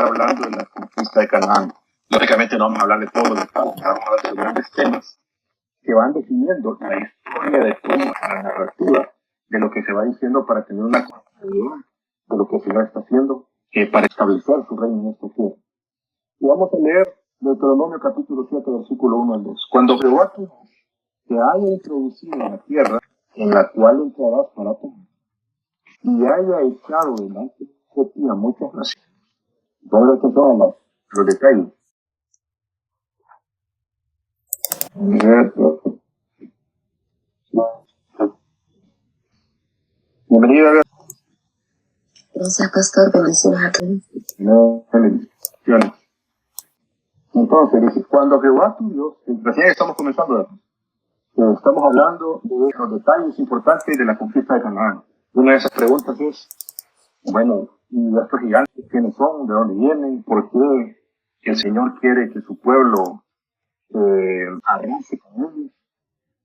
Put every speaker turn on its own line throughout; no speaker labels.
estar hablando de la conquista de Canaán. Lógicamente no vamos a hablar de todos los detalles, vamos a hablar de los grandes temas que van definiendo la historia de cómo la narrativa de lo que se va diciendo para tener una continuidad de lo que el Señor está haciendo para establecer su reino en esta tierra. Y vamos a leer Deuteronomio capítulo 7, versículo 1 al 2. Cuando Jehová te haya introducido en la tierra en la cual entrarás para tomar, y haya echado delante de ti a muchas naciones. Entonces, estos son los detalles. Bienvenido.
Gracias, pastor. Bendiciones a todos.
Bendiciones. Entonces, dice, cuando Jehová tu Dios, recién estamos comenzando, estamos hablando de los detalles importantes de la conquista de Canaán. Una de esas preguntas es, bueno, ¿y estos gigantes quiénes son? ¿De dónde vienen? ¿Por qué el Señor quiere que su pueblo arrase con ellos?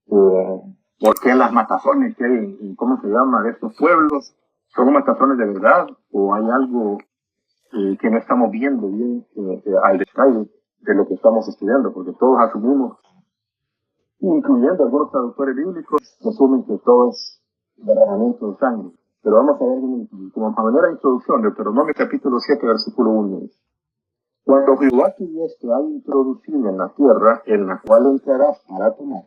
¿Por qué las matazones que hay cómo se llama, de estos pueblos? ¿Son matazones de verdad? ¿O hay algo que no estamos viendo bien al detalle de lo que estamos estudiando? Porque todos asumimos, incluyendo algunos traductores bíblicos, asumen que todo es derramamiento de sangre. Pero vamos a ver, como manera de introducción, Deuteronomio capítulo 7, versículo 1. Cuando Jehová tu Dios te haya introducido en la tierra en la cual entrarás para tomar,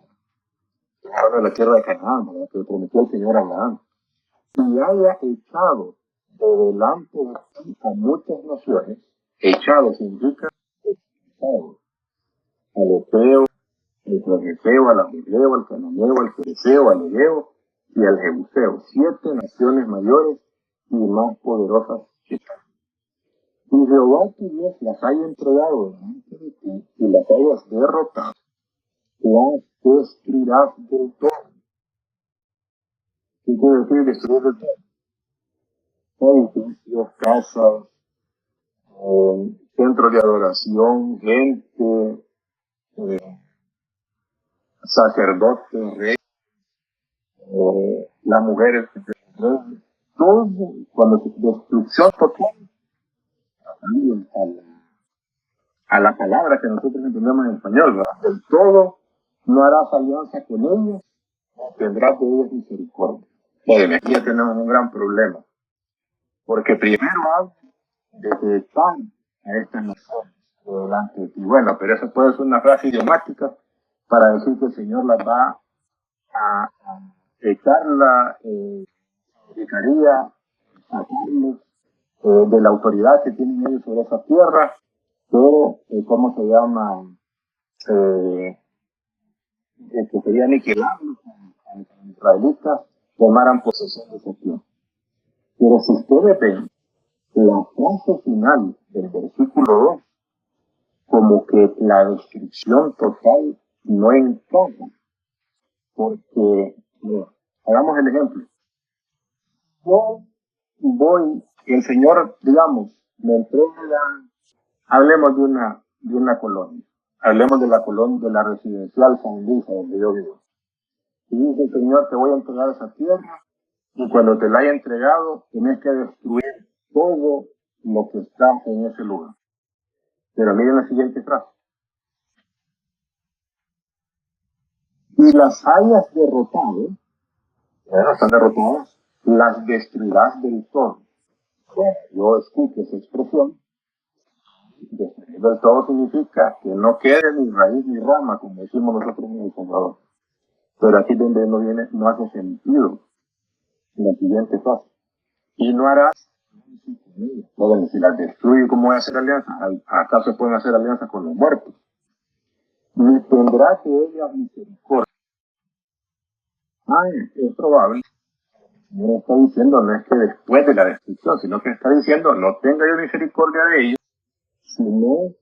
ahora la tierra de Canaán, ¿verdad?, que prometió el Señor a Abraham, y haya echado de delante de ti a muchas naciones, echado significa echado, al Eteo, al Fergeseo, al Amorreo, al Cananeo, al Fereceo, al Egeo y al Jebuseo, 7 naciones mayores y más poderosas que tú. Y Jehová tu Dios las haya entregado delante de ti y las hayas derrotado, las destruirás del todo. ¿Qué quiere decir destruir del todo? Edificios, casas, centros de adoración, gente, sacerdotes, reyes, las mujeres, todo, cuando se destrucción total, a la palabra que nosotros entendemos en español, ¿verdad? Del todo, no harás alianza con ellos, tendrás de ellos misericordia. Bueno, aquí ya tenemos un gran problema, porque primero habla de que están a estas naciones delante de ti. Bueno, pero eso puede ser una frase idiomática para decir que el Señor las va a echarla, significaría sacarlos de la autoridad que tienen ellos sobre esa tierra, pero ¿cómo se llama? Que sería aniquilarlos a los israelitas, tomaran posesión de esa tierra. Pero si ustedes ven la frase final del versículo 2, como que la destrucción total no encaja, porque, hagamos el ejemplo. Yo voy, el Señor, digamos, me entrega, hablemos de una colonia, hablemos de la colonia, de la residencial San Luis, donde yo vivo. Y dice el Señor, te voy a entregar esa tierra, y cuando te la haya entregado, tienes que destruir todo lo que está en ese lugar. Pero miren la siguiente frase. Y las hayas derrotado, están derrotadas, las destruirás del todo. Yo escucho esa expresión. Destruir del todo significa que no quede ni raíz ni rama, como decimos nosotros en El Salvador. Pero aquí donde no hace sentido la siguiente frase. Y no harás, bueno, si las destruye, ¿cómo voy a hacer alianza? ¿Acaso pueden hacer alianza con los muertos? Ni tendrá que ellas misericordia. Es probable. No está diciendo, no es que después de la destrucción, sino que está diciendo, no tenga yo misericordia de ellos, sino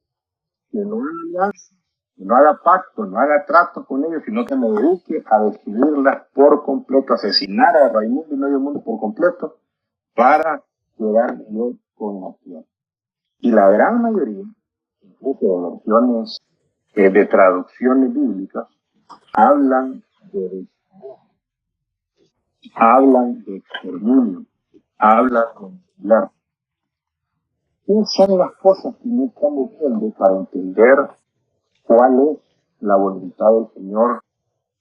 que no haga alianza, que no haga pacto, no haga trato con ellos, sino que me dedique a destruirlas por completo, asesinar a Raimundo y medio mundo por completo, para quedar yo con la tierra. Y la gran mayoría, incluso de versiones de traducciones bíblicas, hablan de exterminio, hablan de aniquilar. ¿Qué son las cosas que no estamos viendo para entender cuál es la voluntad del Señor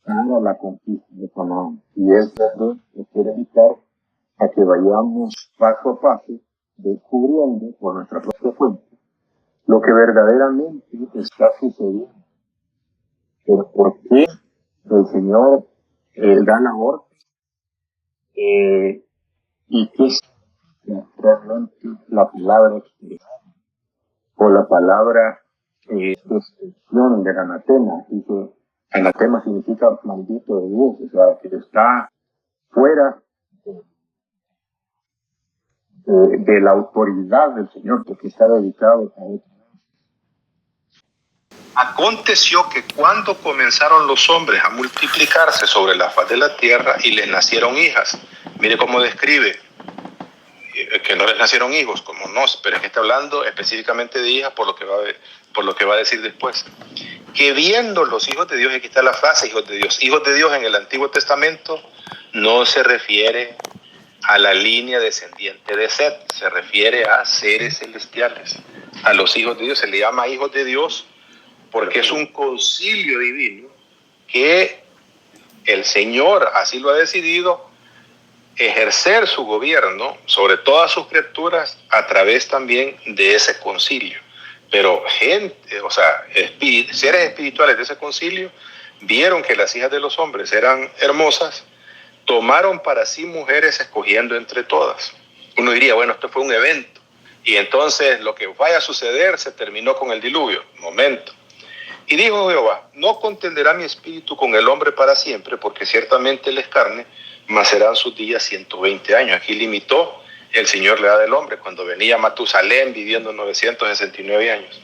para la conquista de Canaán? Y es donde nos quiere invitar a que vayamos paso a paso descubriendo por nuestra propia cuenta lo que verdaderamente está sucediendo. Pero ¿por qué el Señor da la orden? ¿Y qué es realmente la palabra o la palabra extensión del anatema? Dice, anatema significa maldito de Dios, o sea, que está fuera de la autoridad del Señor, porque está dedicado a Él.
Aconteció que cuando comenzaron los hombres a multiplicarse sobre la faz de la tierra y les nacieron hijas, mire cómo describe que no les nacieron hijos, como no, pero es que está hablando específicamente de hijas por lo que va a decir después. Que viendo los hijos de Dios, aquí está la frase hijos de Dios. Hijos de Dios en el Antiguo Testamento no se refiere a la línea descendiente de Set, se refiere a seres celestiales. A los hijos de Dios se le llama hijos de Dios porque es un concilio divino que el Señor así lo ha decidido, ejercer su gobierno sobre todas sus criaturas a través también de ese concilio. Pero gente, o sea, seres espirituales de ese concilio vieron que las hijas de los hombres eran hermosas, tomaron para sí mujeres escogiendo entre todas. Uno diría, bueno, esto fue un evento y entonces lo que vaya a suceder se terminó con el diluvio. Momento. Y dijo Jehová, no contenderá mi espíritu con el hombre para siempre, porque ciertamente él es carne, mas serán sus días 120 años. Aquí limitó el Señor la edad del hombre, cuando venía Matusalén viviendo 969 años.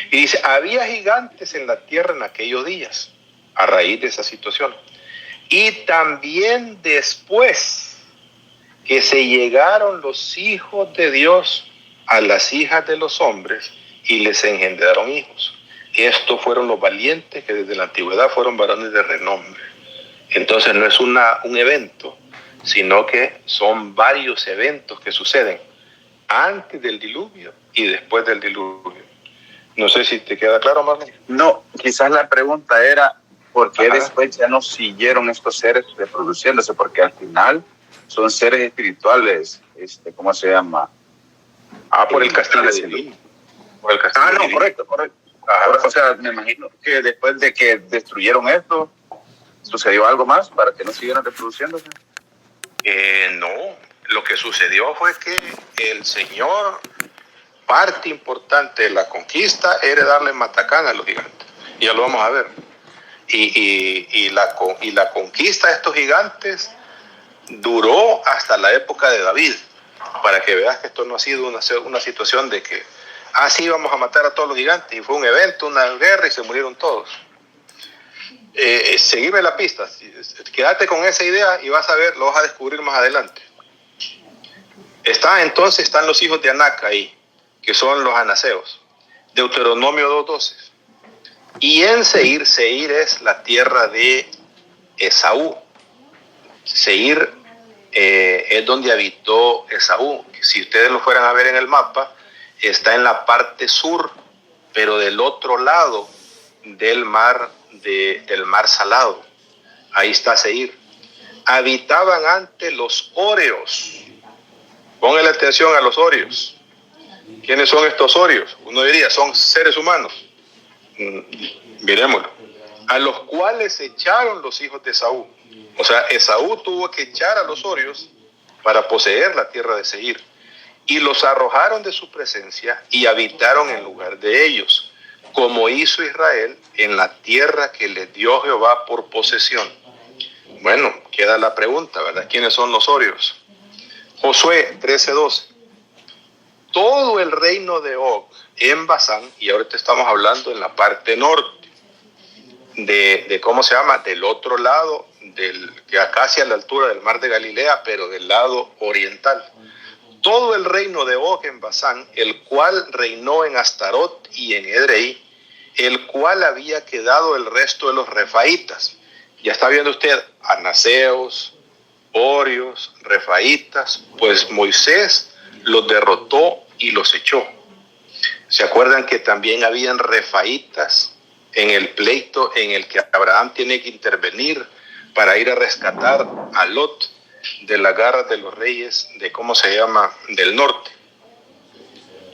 Y dice, había gigantes en la tierra en aquellos días, a raíz de esa situación. Y también después que se llegaron los hijos de Dios a las hijas de los hombres y les engendraron hijos. Estos fueron los valientes que desde la antigüedad fueron varones de renombre. Entonces no es un evento, sino que son varios eventos que suceden antes del diluvio y después del diluvio. No sé si te queda claro, Marlon.
No, quizás la pregunta era ¿por qué después ya no siguieron estos seres reproduciéndose? Porque al final son seres espirituales, ¿cómo se llama?
Por el castigo divino. Por el castigo divino.
Correcto. O sea, me imagino que después de que destruyeron esto, ¿sucedió algo más para que no siguieran reproduciéndose?
No, lo que sucedió fue que el Señor, parte importante de la conquista era darle matacán a los gigantes. Ya lo vamos a ver. Y la conquista de estos gigantes duró hasta la época de David, para que veas que esto no ha sido una situación de que sí, vamos a matar a todos los gigantes, y fue un evento, una guerra, y se murieron todos. Seguime la pista, quédate con esa idea y vas a ver, lo vas a descubrir más adelante. Están los hijos de Anac ahí, que son los anaseos, Deuteronomio 2:12. Y en Seir es la tierra de Esaú. Seir es donde habitó Esaú. Si ustedes lo fueran a ver en el mapa, está en la parte sur, pero del otro lado del mar Salado. Ahí está Seir. Habitaban antes los óreos. Pónganle atención a los óreos. ¿Quiénes son estos óreos? Uno diría, son seres humanos. Miremoslo. A los cuales echaron los hijos de Esaú. O sea, Esaú tuvo que echar a los óreos para poseer la tierra de Seir. Y los arrojaron de su presencia y habitaron en lugar de ellos, como hizo Israel en la tierra que les dio Jehová por posesión. Bueno, queda la pregunta, ¿verdad? ¿Quiénes son los óreos? Josué 13:12. Todo el reino de Og en Basán, y ahorita estamos hablando en la parte norte, de ¿cómo se llama? Del otro lado, que acá hacia la altura del mar de Galilea, pero del lado oriental. Todo el reino de Og en Basán, el cual reinó en Astarot y en Edrei, el cual había quedado el resto de los refaitas. Ya está viendo usted, anaseos, orios, refaitas, pues Moisés los derrotó y los echó. acuerdan que también habían refaítas en el pleito en el que Abraham tiene que intervenir para ir a rescatar a Lot de las garras de los reyes del norte?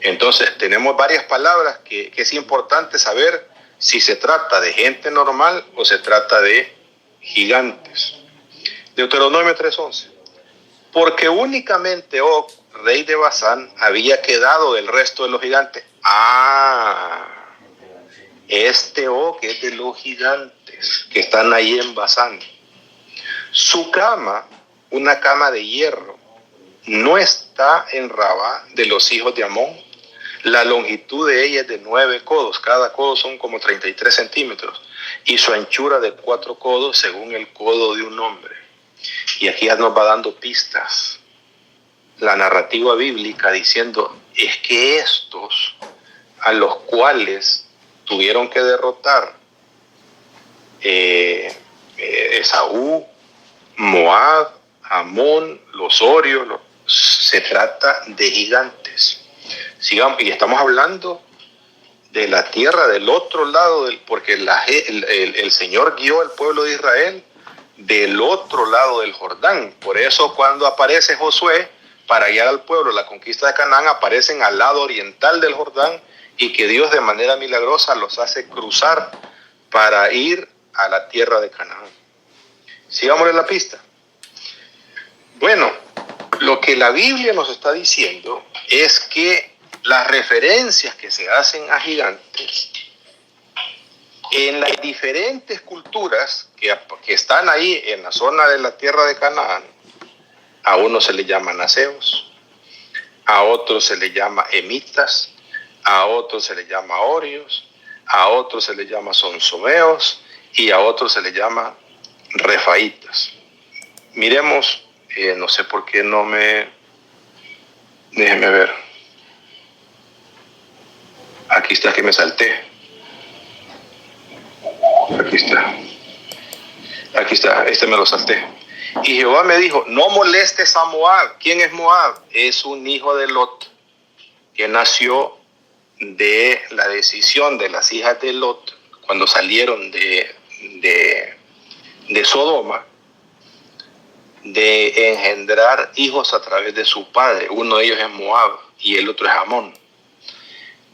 Entonces tenemos varias palabras que es importante saber si se trata de gente normal o se trata de gigantes. Deuteronomio 3:11. Porque únicamente Og, rey de Basán, había quedado del resto de los gigantes. Este Og es de los gigantes que están ahí en Basán. Su cama, una cama de hierro, no está en Rabá de los hijos de Amón. La longitud de ella es de 9 codos, cada codo son como 33 centímetros, y su anchura de 4 codos según el codo de un hombre. Y aquí ya nos va dando pistas la narrativa bíblica diciendo, es que estos a los cuales tuvieron que derrotar Esaú, Moab, Amón, los Horios, se trata de gigantes. Sigamos, y estamos hablando de la tierra del otro lado, porque el Señor guió al pueblo de Israel del otro lado del Jordán. Por eso cuando aparece Josué para guiar al pueblo la conquista de Canaán, aparecen al lado oriental del Jordán, y que Dios de manera milagrosa los hace cruzar para ir a la tierra de Canaán. Sigámosle la pista. Bueno, lo que la Biblia nos está diciendo es que las referencias que se hacen a gigantes en las diferentes culturas que están ahí en la zona de la tierra de Canaán, a unos se les llama naseos, a otros se les llama emitas, a otros se les llama horios, a otros se les llama sonsomeos y a otros se les llama refaítas. Miremos, no sé por qué no me... Déjenme ver. Aquí está, que me salté. Aquí está, este me lo salté. Y Jehová me dijo, no molestes a Moab. ¿Quién es Moab? Es un hijo de Lot, que nació de la decisión de las hijas de Lot cuando salieron de Sodoma, de engendrar hijos a través de su padre. Uno de ellos es Moab y el otro es Amón.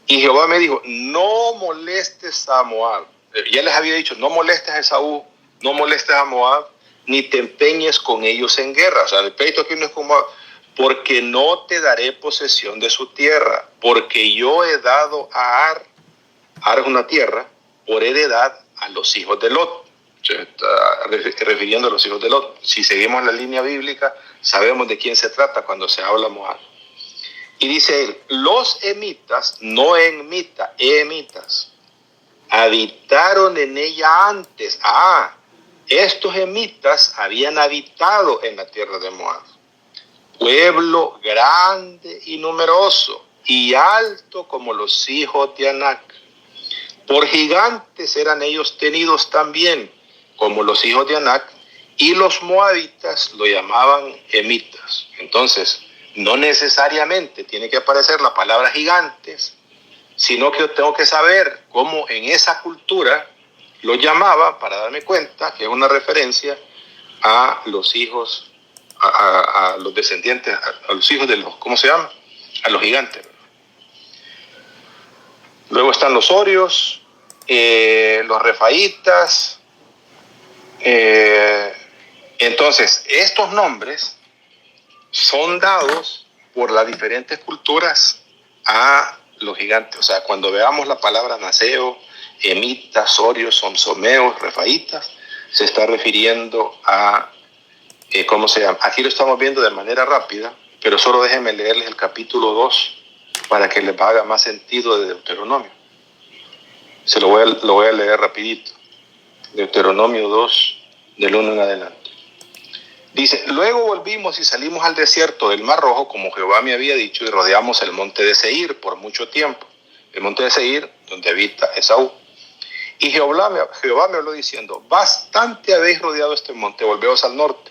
Y Jehová me dijo, no molestes a Moab. Ya les había dicho, no molestes a Esaú, no molestes a Moab, ni te empeñes con ellos en guerra. O sea, el pleito aquí no es con Moab. Porque no te daré posesión de su tierra, porque yo he dado a Ar es una tierra, por heredad a los hijos de Lot. Se está refiriendo a los hijos de Lot. Si seguimos la línea bíblica, sabemos de quién se trata cuando se habla Moab. Y dice él, los emitas, no emita, emitas, habitaron en ella antes. Estos emitas habían habitado en la tierra de Moab. Pueblo grande y numeroso y alto como los hijos de Anac. Por gigantes eran ellos tenidos también como los hijos de Anac, y los moabitas lo llamaban emitas. Entonces, no necesariamente tiene que aparecer la palabra gigantes, sino que yo tengo que saber cómo en esa cultura lo llamaba para darme cuenta que es una referencia a los hijos, a los descendientes, a los hijos de los, ¿cómo se llama? A los gigantes. Luego están los horios, los refaítas. Entonces, estos nombres son dados por las diferentes culturas a los gigantes. O sea, cuando veamos la palabra naseo, emitas, horios, sonsomeos, refaítas, se está refiriendo a ¿cómo se llama? Aquí lo estamos viendo de manera rápida, pero solo déjenme leerles el capítulo 2 para que les haga más sentido de Deuteronomio. Se lo voy a leer rapidito. Deuteronomio 2, del 1 en adelante. Dice, luego volvimos y salimos al desierto del Mar Rojo, como Jehová me había dicho, y rodeamos el monte de Seir por mucho tiempo. El monte de Seir, donde habita Esaú. Y Jehová me habló diciendo, bastante habéis rodeado este monte, volveos al norte.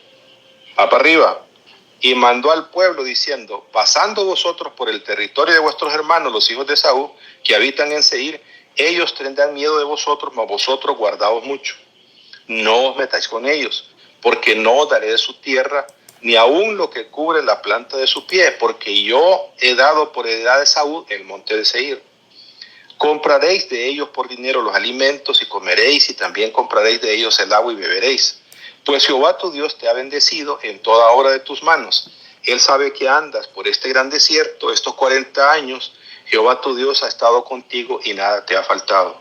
Va para arriba. y mandó al pueblo diciendo: pasando vosotros por el territorio de vuestros hermanos, los hijos de Esaú, que habitan en Seir, ellos tendrán miedo de vosotros, mas vosotros guardaos mucho. No os metáis con ellos, porque no os daré de su tierra, ni aun lo que cubre la planta de su pie, porque yo he dado por heredad de Esaú el monte de Seir. Compraréis de ellos por dinero los alimentos y comeréis, y también compraréis de ellos el agua y beberéis. Pues Jehová tu Dios te ha bendecido en toda obra de tus manos. Él sabe que andas por este gran desierto estos 40 años. Jehová tu Dios ha estado contigo y nada te ha faltado.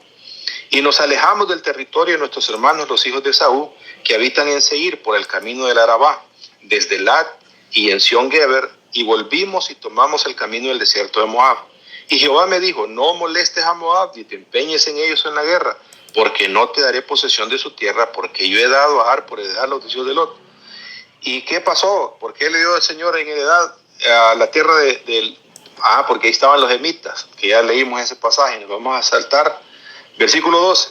Y nos alejamos del territorio de nuestros hermanos, los hijos de Esaú, que habitan en Seir por el camino del Arabá, desde Lat y en Sion-Geber, y volvimos y tomamos el camino del desierto de Moab. Y Jehová me dijo: no molestes a Moab, ni te empeñes en ellos en la guerra, porque no te daré posesión de su tierra, porque yo he dado a Ar por heredad los hijos de Lot. ¿Y qué pasó? ¿Por qué le dio el Señor en heredad a la tierra porque ahí estaban los emitas, que ya leímos ese pasaje, nos vamos a saltar. Versículo 12.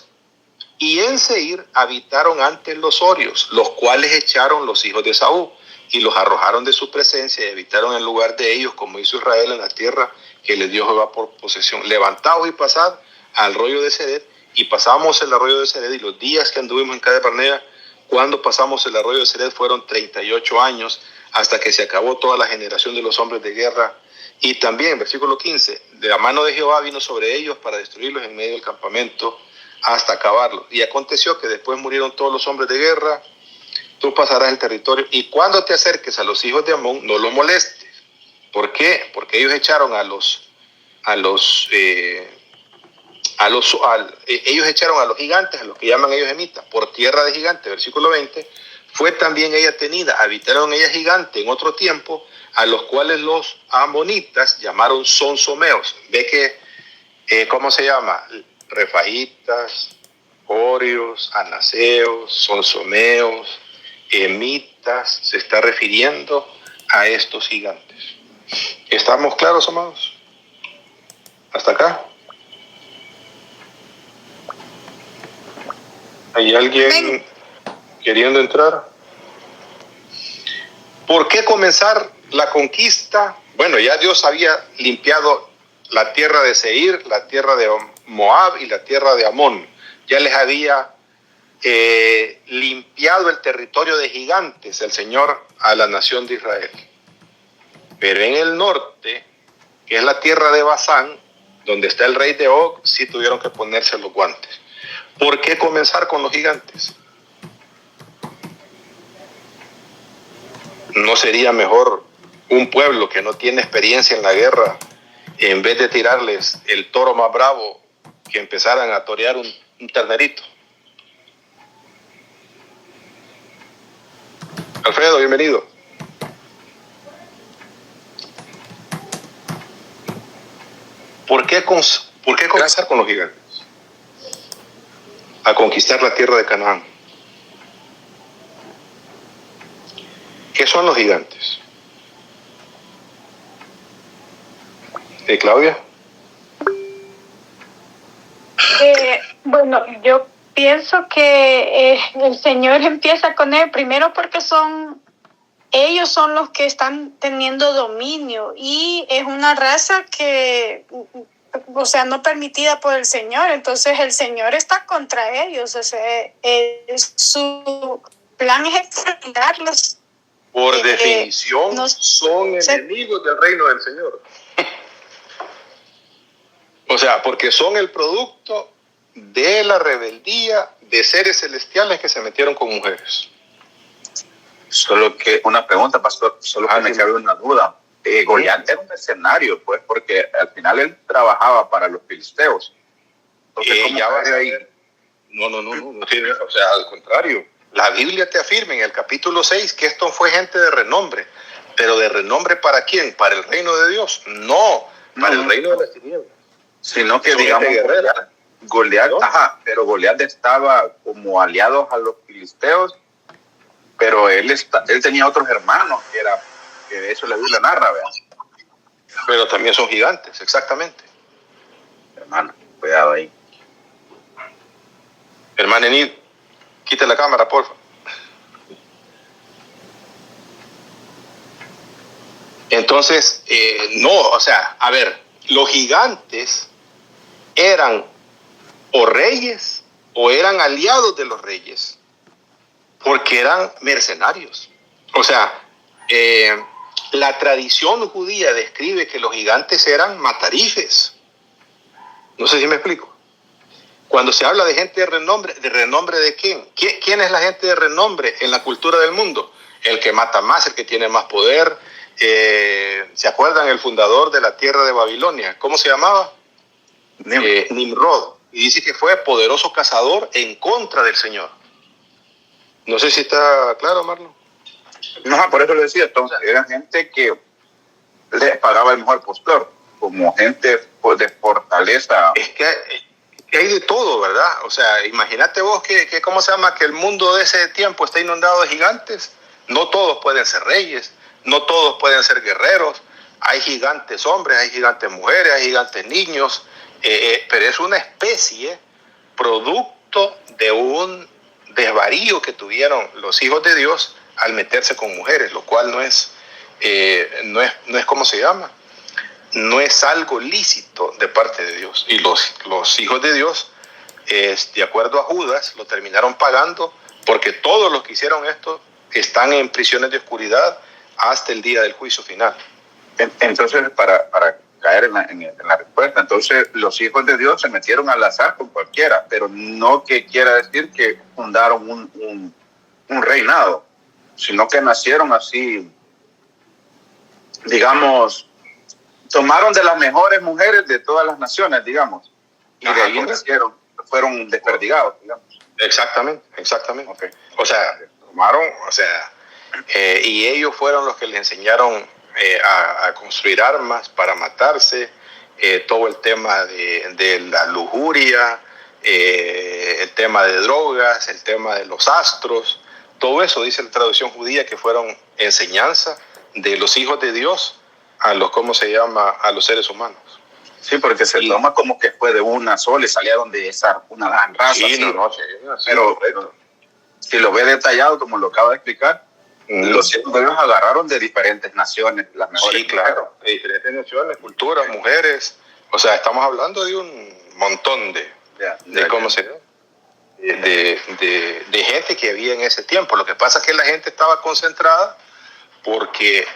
Y en Seir habitaron antes los horios, los cuales echaron los hijos de Esaú, y los arrojaron de su presencia, y habitaron en lugar de ellos, como hizo Israel en la tierra que les dio Jehová por posesión. Levantaos y pasad al arroyo de Sered. Y pasamos el arroyo de Sered, y los días que anduvimos en Cades Barnea, cuando pasamos el arroyo de Sered, fueron 38 años, hasta que se acabó toda la generación de los hombres de guerra. Y también, versículo 15, de la mano de Jehová vino sobre ellos para destruirlos en medio del campamento hasta acabarlos. Y aconteció que después murieron todos los hombres de guerra. Tú pasarás el territorio, y cuando te acerques a los hijos de Amón, no los molestes. ¿Por qué? Porque ellos echaron ellos echaron a los gigantes, a los que llaman ellos emitas, por tierra de gigantes. Versículo 20, fue también ella tenida, habitaron ella gigantes en otro tiempo, a los cuales los amonitas llamaron sonsomeos. Ve que, ¿cómo se llama? Refaítas, horios, anaseos, sonsomeos, emitas, se está refiriendo a estos gigantes. ¿Estamos claros, amados? ¿Hasta acá? ¿Hay alguien queriendo entrar? ¿Por qué comenzar la conquista? Bueno, ya Dios había limpiado la tierra de Seir, la tierra de Moab y la tierra de Amón. Ya les había limpiado el territorio de gigantes el Señor a la nación de Israel. Pero en el norte, que es la tierra de Basán, donde está el rey de Og, sí tuvieron que ponerse los guantes. ¿Por qué comenzar con los gigantes? ¿No sería mejor un pueblo que no tiene experiencia en la guerra, en vez de tirarles el toro más bravo, que empezaran a torear un ternerito? Alfredo, bienvenido. ¿Por qué comenzar con los gigantes? A conquistar la tierra de Canaán. ¿Qué son los gigantes? Claudia.
Bueno, yo pienso que el Señor empieza con él primero porque ellos son los que están teniendo dominio, y es una raza que, no permitida por el Señor. Entonces el Señor está contra ellos. Su plan es exterminarlos.
Por definición, son enemigos del reino del Señor. O sea, porque son el producto de la rebeldía de seres celestiales que se metieron con mujeres.
Solo que una pregunta, pastor, que me cabe una duda. Goliat era un mercenario, pues, porque al final él trabajaba para los filisteos. Entonces, ¿cómo
ya va de ahí? No tiene, o sea, al contrario. La Biblia te afirma en el capítulo 6 que esto fue gente de renombre. ¿Pero de renombre para quién? ¿Para el reino de Dios? No, para el reino de las tinieblas.
Sino que, digamos, Goliat, ¿no? Pero Goliat estaba como aliado a los filisteos, pero él tenía otros hermanos que de eso la Biblia narra, ¿verdad?
Pero también son gigantes, exactamente.
Hermano, cuidado ahí.
Hermano Enid, quita la cámara, porfa. Entonces, no, o sea, a ver, los gigantes eran o reyes o eran aliados de los reyes, porque eran mercenarios. O sea, la tradición judía describe que los gigantes eran matarifes. No sé si me explico. Cuando se habla de gente ¿de renombre de quién? ¿Quién es la gente de renombre en la cultura del mundo? El que mata más, el que tiene más poder. ¿Se acuerdan el fundador de la tierra de Babilonia? ¿Cómo se llamaba? Nimrod. Y dice que fue poderoso cazador en contra del Señor. No sé si está claro, Marlon.
No, por eso le decía, entonces eran gente que les pagaba el mejor postor, como gente de fortaleza.
Es que hay de todo, ¿verdad? O sea, imagínate vos que ¿cómo se llama? Que el mundo de ese tiempo está inundado de gigantes. No todos pueden ser reyes, no todos pueden ser guerreros. Hay gigantes hombres, hay gigantes mujeres, hay gigantes niños, pero es una especie producto de un desvarío que tuvieron los hijos de Dios al meterse con mujeres, lo cual no es ¿cómo se llama? No es algo lícito de parte de Dios. Y los hijos de Dios, de acuerdo a Judas, lo terminaron pagando, porque todos los que hicieron esto están en prisiones de oscuridad hasta el día del juicio final.
Entonces, para caer en la respuesta, entonces los hijos de Dios se metieron al azar con cualquiera, pero no que quiera decir que fundaron un reinado, sino que nacieron así, digamos, tomaron de las mejores mujeres de todas las naciones, digamos, y de ahí nacieron, fueron desperdigados, digamos.
Exactamente.
Okay.
O sea, tomaron, y ellos fueron los que les enseñaron a construir armas para matarse, todo el tema de la lujuria, el tema de drogas, el tema de los astros, todo eso dice la tradición judía que fueron enseñanza de los hijos de Dios a los, ¿cómo se llama?, a los seres humanos.
Sí, porque se toma como que fue de una sola y salieron de una gran raza.
Sí,
así.
Pero
si lo ve detallado, como lo acaba de explicar, los hijos de Dios agarraron de diferentes naciones, las mejores.
Sí, claro, de diferentes naciones, culturas, mujeres. O sea, estamos hablando de un montón de gente que había en ese tiempo. Lo que pasa es que la gente estaba concentrada porque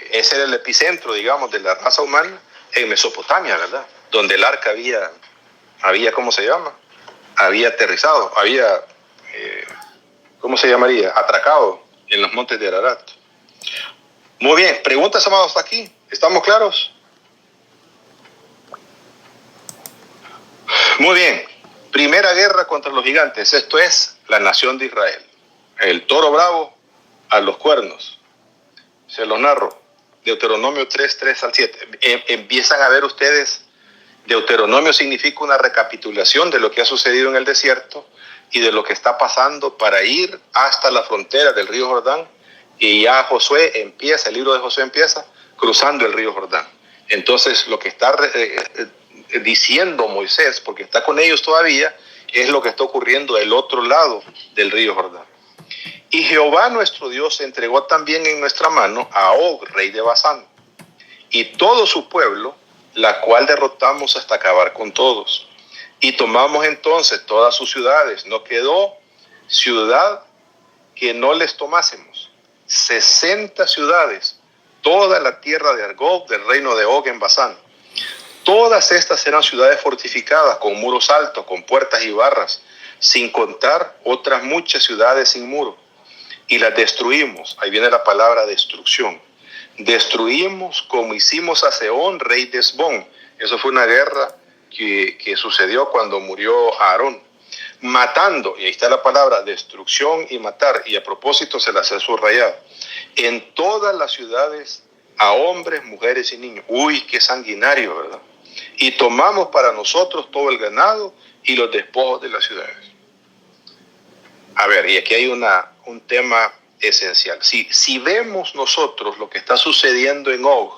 ese era el epicentro, digamos, de la raza humana en Mesopotamia, ¿verdad? Donde el arca había ¿cómo se llama? Había aterrizado, ¿cómo se llamaría? Atracado en los montes de Ararat. Muy bien, preguntas, amados, hasta aquí. ¿Estamos claros? Muy bien. Primera guerra contra los gigantes. Esto es la nación de Israel. El toro bravo a los cuernos. Se los narro. Deuteronomio 3, 3 al 7. Empiezan a ver ustedes, Deuteronomio significa una recapitulación de lo que ha sucedido en el desierto y de lo que está pasando para ir hasta la frontera del río Jordán. Y ya el libro de Josué empieza cruzando el río Jordán. Entonces lo que está diciendo Moisés, porque está con ellos todavía, es lo que está ocurriendo del otro lado del río Jordán. Y Jehová nuestro Dios entregó también en nuestra mano a Og, rey de Basán, y todo su pueblo, la cual derrotamos hasta acabar con todos. Y tomamos entonces todas sus ciudades. No quedó ciudad que no les tomásemos. 60 ciudades, toda la tierra de Argob, del reino de Og en Basán. Todas estas eran ciudades fortificadas, con muros altos, con puertas y barras, sin contar otras muchas ciudades sin muro. Y las destruimos. Ahí viene la palabra destrucción. Destruimos como hicimos a Sehón, rey de Hesbón. Eso fue una guerra que sucedió cuando murió Aarón. Matando, y ahí está la palabra destrucción y matar, y a propósito se las he subrayado, en todas las ciudades a hombres, mujeres y niños. Uy, qué sanguinario, ¿verdad? Y tomamos para nosotros todo el ganado y los despojos de las ciudades. A ver, y aquí hay un tema esencial. Si vemos nosotros lo que está sucediendo en Og,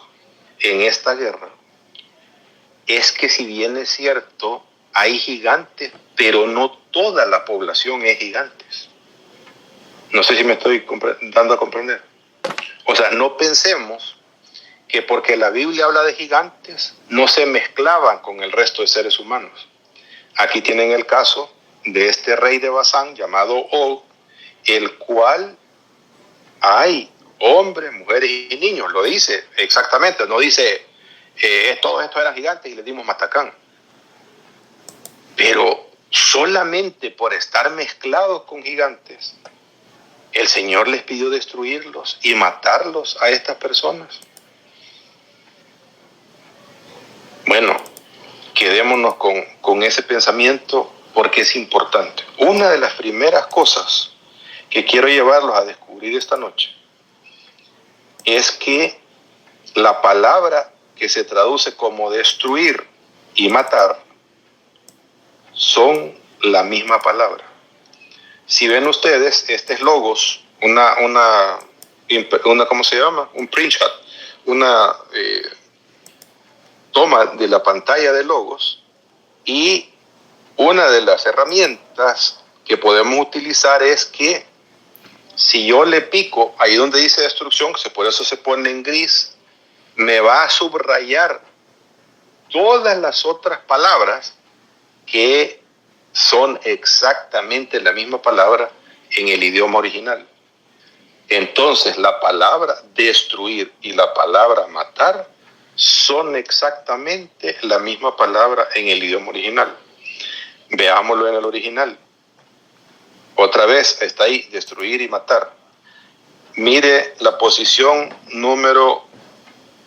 en esta guerra, es que si bien es cierto, hay gigantes, pero no toda la población es gigantes. No sé si me estoy dando a comprender. O sea, no pensemos que porque la Biblia habla de gigantes, no se mezclaban con el resto de seres humanos. Aquí tienen el caso de este rey de Basán llamado Og, el cual hay hombres, mujeres y niños. Lo dice exactamente, no dice todos estos eran gigantes y les dimos matacán. Pero solamente por estar mezclados con gigantes, el Señor les pidió destruirlos y matarlos a estas personas. Bueno, quedémonos con ese pensamiento porque es importante. Una de las primeras cosas que quiero llevarlos a descubrir esta noche es que la palabra que se traduce como destruir y matar son la misma palabra. Si ven ustedes, este es Logos, una ¿cómo se llama? Un printshot, una toma de la pantalla de Logos, y una de las herramientas que podemos utilizar es que si yo le pico ahí donde dice destrucción, por eso se pone en gris, me va a subrayar todas las otras palabras que son exactamente la misma palabra en el idioma original. Entonces, la palabra destruir y la palabra matar son exactamente la misma palabra en el idioma original. Veámoslo en el original. Otra vez está ahí, destruir y matar. Mire la posición número...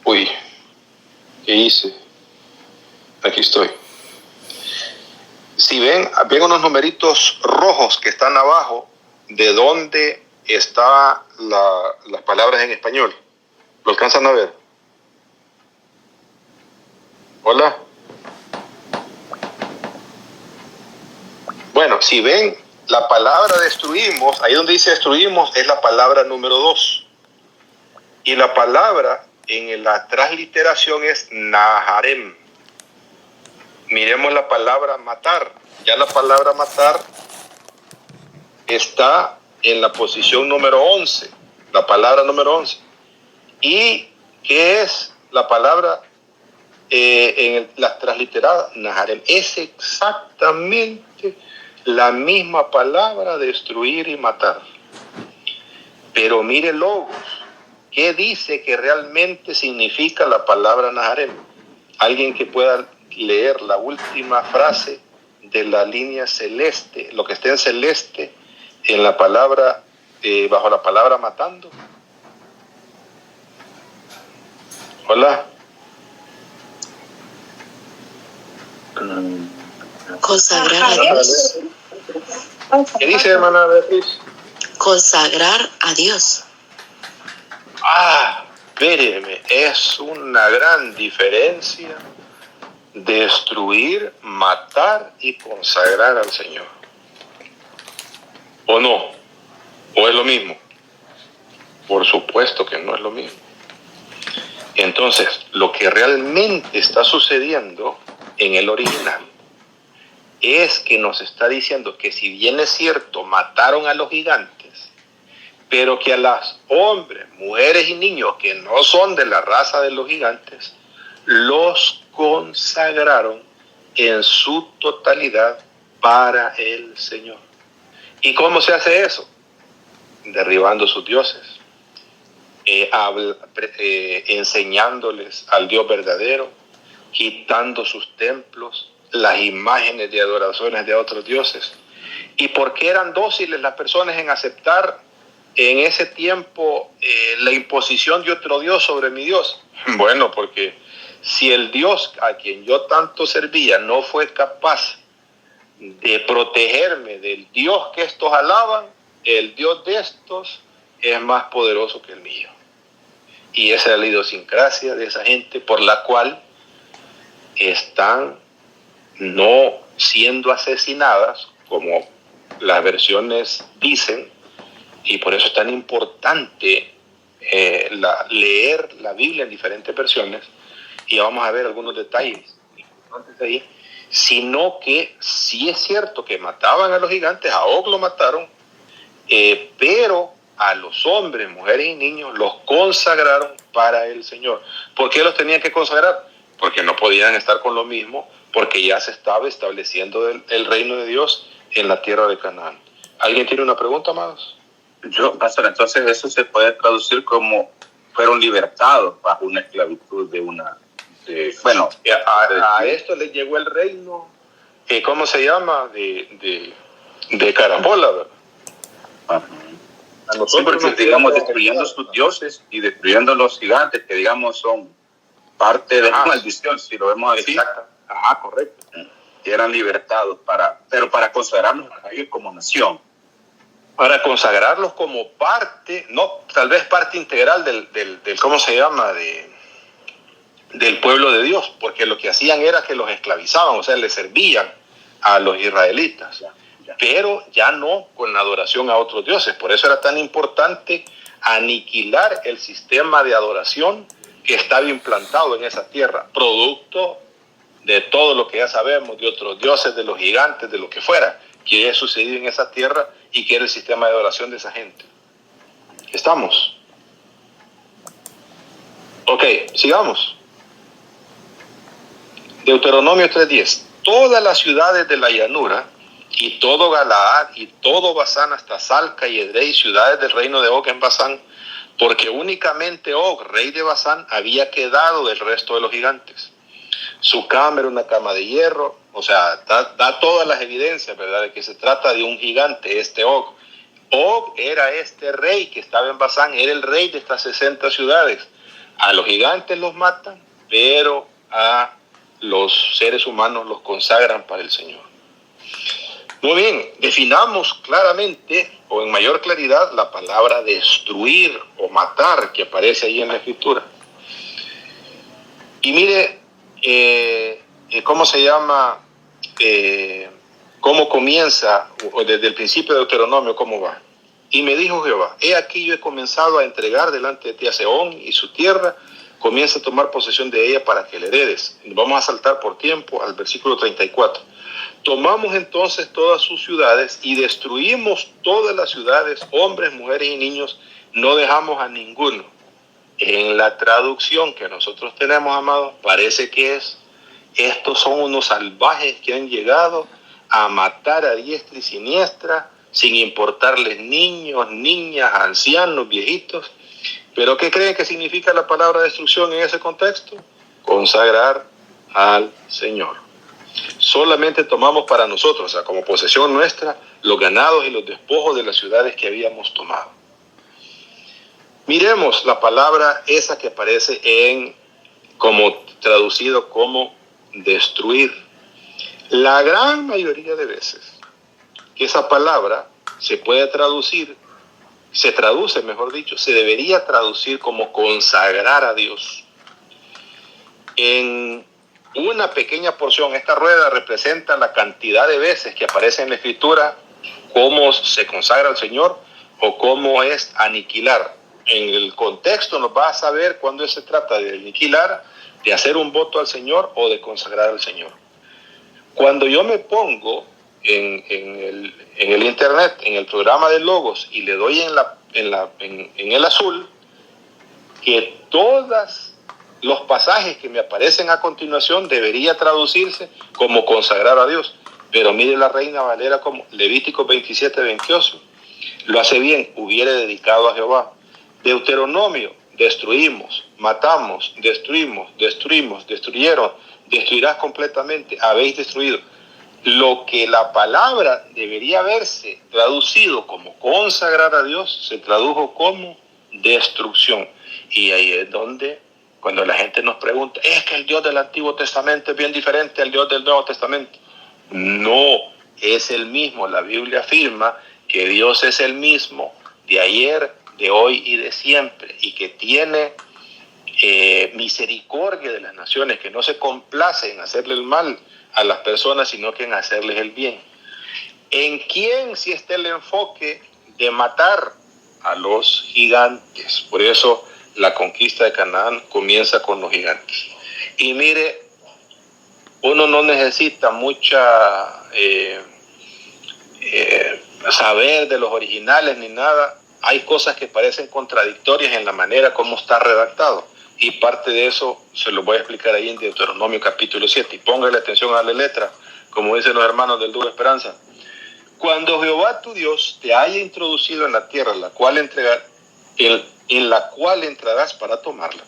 ¿qué hice? Aquí estoy. Si ven unos numeritos rojos que están abajo de donde están las palabras en español. ¿Lo alcanzan a ver? ¿Hola? Bueno, si ven la palabra destruimos, ahí donde dice destruimos es la palabra número 2. Y la palabra en la transliteración es Naharem. Miremos la palabra matar. Ya la palabra matar está en la posición número 11. La palabra número 11. ¿Y qué es la palabra en la transliterada? Naharem. Es exactamente la misma palabra destruir y matar. Pero mire Logos. ¿Qué dice que realmente significa la palabra Naharem? Alguien que pueda leer la última frase de la línea celeste, lo que está en celeste en la palabra, bajo la palabra matando. Hola.
Consagrar a Dios.
¿Qué dice, hermana Beatriz?
Consagrar a Dios.
Espéreme, es una gran diferencia destruir, matar y consagrar al Señor. ¿O no? ¿O es lo mismo? Por supuesto que no es lo mismo. Entonces, lo que realmente está sucediendo en el original es que nos está diciendo que si bien es cierto, mataron a los gigantes, pero que a los hombres, mujeres y niños que no son de la raza de los gigantes, los consagraron en su totalidad para el Señor. ¿Y cómo se hace eso? Derribando sus dioses, enseñándoles al Dios verdadero, quitando sus templos, las imágenes de adoraciones de otros dioses. ¿Y por qué eran dóciles las personas en aceptar en ese tiempo la imposición de otro Dios sobre mi Dios? Bueno, porque si el Dios a quien yo tanto servía no fue capaz de protegerme del Dios que estos alaban, el Dios de estos es más poderoso que el mío. Y esa es la idiosincrasia de esa gente por la cual están no siendo asesinadas, como las versiones dicen, y por eso es tan importante leer la Biblia en diferentes versiones, y vamos a ver algunos detalles importantes de ahí, sino que sí es cierto que mataban a los gigantes, a Og lo mataron, pero a los hombres, mujeres y niños los consagraron para el Señor. ¿Por qué los tenían que consagrar? Porque no podían estar con lo mismo, porque ya se estaba estableciendo el reino de Dios en la tierra de Canaán. ¿Alguien tiene una pregunta, amados?
Pastor, entonces eso se puede traducir como fueron libertados bajo una esclavitud de una...
a esto les llegó el reino, ¿cómo se llama? De carambola, ¿verdad?
Sí, porque digamos destruyendo sus dioses y destruyendo los gigantes que digamos son parte de la maldición, si lo vemos así.
Exacto. Correcto.
Que eran libertados pero para consagrarnos a ellos como nación.
Para consagrarlos como parte, no, tal vez parte integral del ¿cómo se llama? Del pueblo de Dios, porque lo que hacían era que los esclavizaban, o sea, les servían a los israelitas, pero ya no con la adoración a otros dioses. Por eso era tan importante aniquilar el sistema de adoración que estaba implantado en esa tierra, producto de todo lo que ya sabemos, de otros dioses, de los gigantes, de lo que fuera, que había sucedido en esa tierra y que era el sistema de adoración de esa gente. ¿Estamos? Ok, sigamos. Deuteronomio 3:10. Todas las ciudades de la llanura y todo Galaad y todo Basán hasta Salca y Edrei, ciudades del reino de Og en Basán, porque únicamente Og, rey de Basán, había quedado del resto de los gigantes. Su cama era una cama de hierro, o sea, da todas las evidencias, ¿verdad?, de que se trata de un gigante, este Og. Og era este rey que estaba en Basán, era el rey de estas 60 ciudades. A los gigantes los matan, pero a los seres humanos los consagran para el Señor. Muy bien, definamos claramente o en mayor claridad la palabra destruir o matar que aparece ahí en la Escritura. Y mire, ¿cómo se llama? ¿Cómo comienza? O desde el principio de Deuteronomio, ¿cómo va? Y me dijo Jehová, he aquí yo he comenzado a entregar delante de ti a Sehón y su tierra, comienza a tomar posesión de ella para que la heredes. Vamos a saltar por tiempo al versículo 34. Tomamos entonces todas sus ciudades y destruimos todas las ciudades, hombres, mujeres y niños, no dejamos a ninguno. En la traducción que nosotros tenemos, amados, parece que estos son unos salvajes que han llegado a matar a diestra y siniestra, sin importarles niños, niñas, ancianos, viejitos. ¿Pero qué creen que significa la palabra destrucción en ese contexto? Consagrar al Señor. Solamente tomamos para nosotros, o sea, como posesión nuestra, los ganados y los despojos de las ciudades que habíamos tomado. Miremos la palabra esa que aparece como traducido como destruir. La gran mayoría de veces que esa palabra se traduce, mejor dicho, se debería traducir como consagrar a Dios. En una pequeña porción, esta rueda representa la cantidad de veces que aparece en la Escritura cómo se consagra al Señor o cómo es aniquilar. En el contexto nos va a saber cuándo se trata de aniquilar, de hacer un voto al Señor o de consagrar al Señor. Cuando yo me pongo en el internet, en el programa de Logos, y le doy en el azul, que todos los pasajes que me aparecen a continuación debería traducirse como consagrar a Dios. Pero mire la Reina Valera como Levítico 27:28. Lo hace bien, hubiere dedicado a Jehová. Deuteronomio, destruimos, matamos, destruimos, destruyeron, destruirás completamente, habéis destruido. Lo que la palabra debería haberse traducido como consagrar a Dios, se tradujo como destrucción. Y ahí es donde, cuando la gente nos pregunta, ¿es que el Dios del Antiguo Testamento es bien diferente al Dios del Nuevo Testamento? No, es el mismo. La Biblia afirma que Dios es el mismo de ayer, de hoy y de siempre, y que tiene misericordia de las naciones, que no se complace en hacerle el mal a las personas, sino que en hacerles el bien. ¿En quién si está el enfoque de matar a los gigantes? Por eso la conquista de Canaán comienza con los gigantes. Y mire, uno no necesita mucha saber de los originales ni nada. hay cosas que parecen contradictorias en la manera como está redactado. Y parte de eso se lo voy a explicar ahí en Deuteronomio capítulo 7. Y póngale atención a la letra, como dicen los hermanos del Duro Esperanza. Cuando Jehová tu Dios te haya introducido en la tierra, en la cual entrarás para tomarla,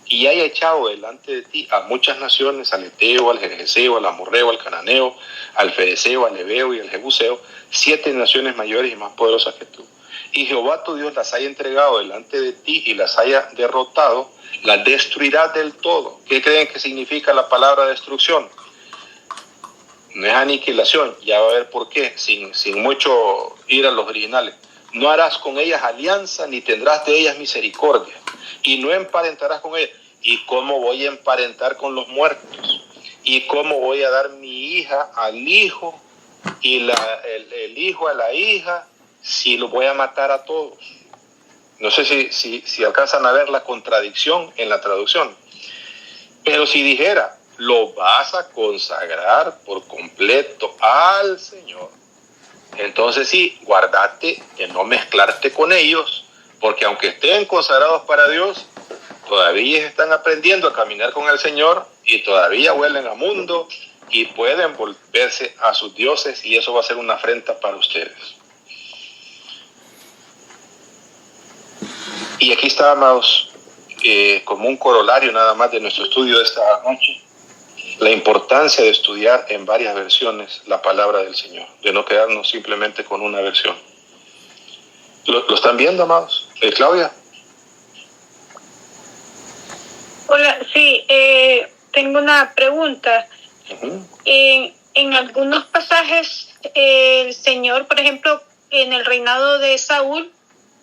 y haya echado delante de ti a muchas naciones, al Eteo, al Gergeseo, al Amorreo, al Cananeo, al Fereceo, al Ebeo y al Jebuseo, 7 naciones mayores y más poderosas que tú. Y Jehová tu Dios las haya entregado delante de ti y las haya derrotado, las destruirás del todo. ¿Qué creen que significa la palabra destrucción? No es aniquilación, ya va a ver por qué, sin mucho ir a los originales. No harás con ellas alianza, ni tendrás de ellas misericordia, y no emparentarás con ellas. ¿Y cómo voy a emparentar con los muertos? ¿Y cómo voy a dar mi hija al hijo y el hijo a la hija si los voy a matar a todos? No sé si alcanzan a ver la contradicción en la traducción. Pero si dijera, lo vas a consagrar por completo al Señor, entonces sí, guardate de no mezclarte con ellos, porque aunque estén consagrados para Dios, todavía están aprendiendo a caminar con el Señor y todavía huelen a mundo y pueden volverse a sus dioses, y eso va a ser una afrenta para ustedes. Y aquí está, amados, como un corolario nada más de nuestro estudio de esta noche, la importancia de estudiar en varias versiones la palabra del Señor, de no quedarnos simplemente con una versión. ¿Lo están viendo, amados? Claudia.
Hola, sí, tengo una pregunta.
Uh-huh.
En algunos pasajes, el Señor, por ejemplo, en el reinado de Saúl,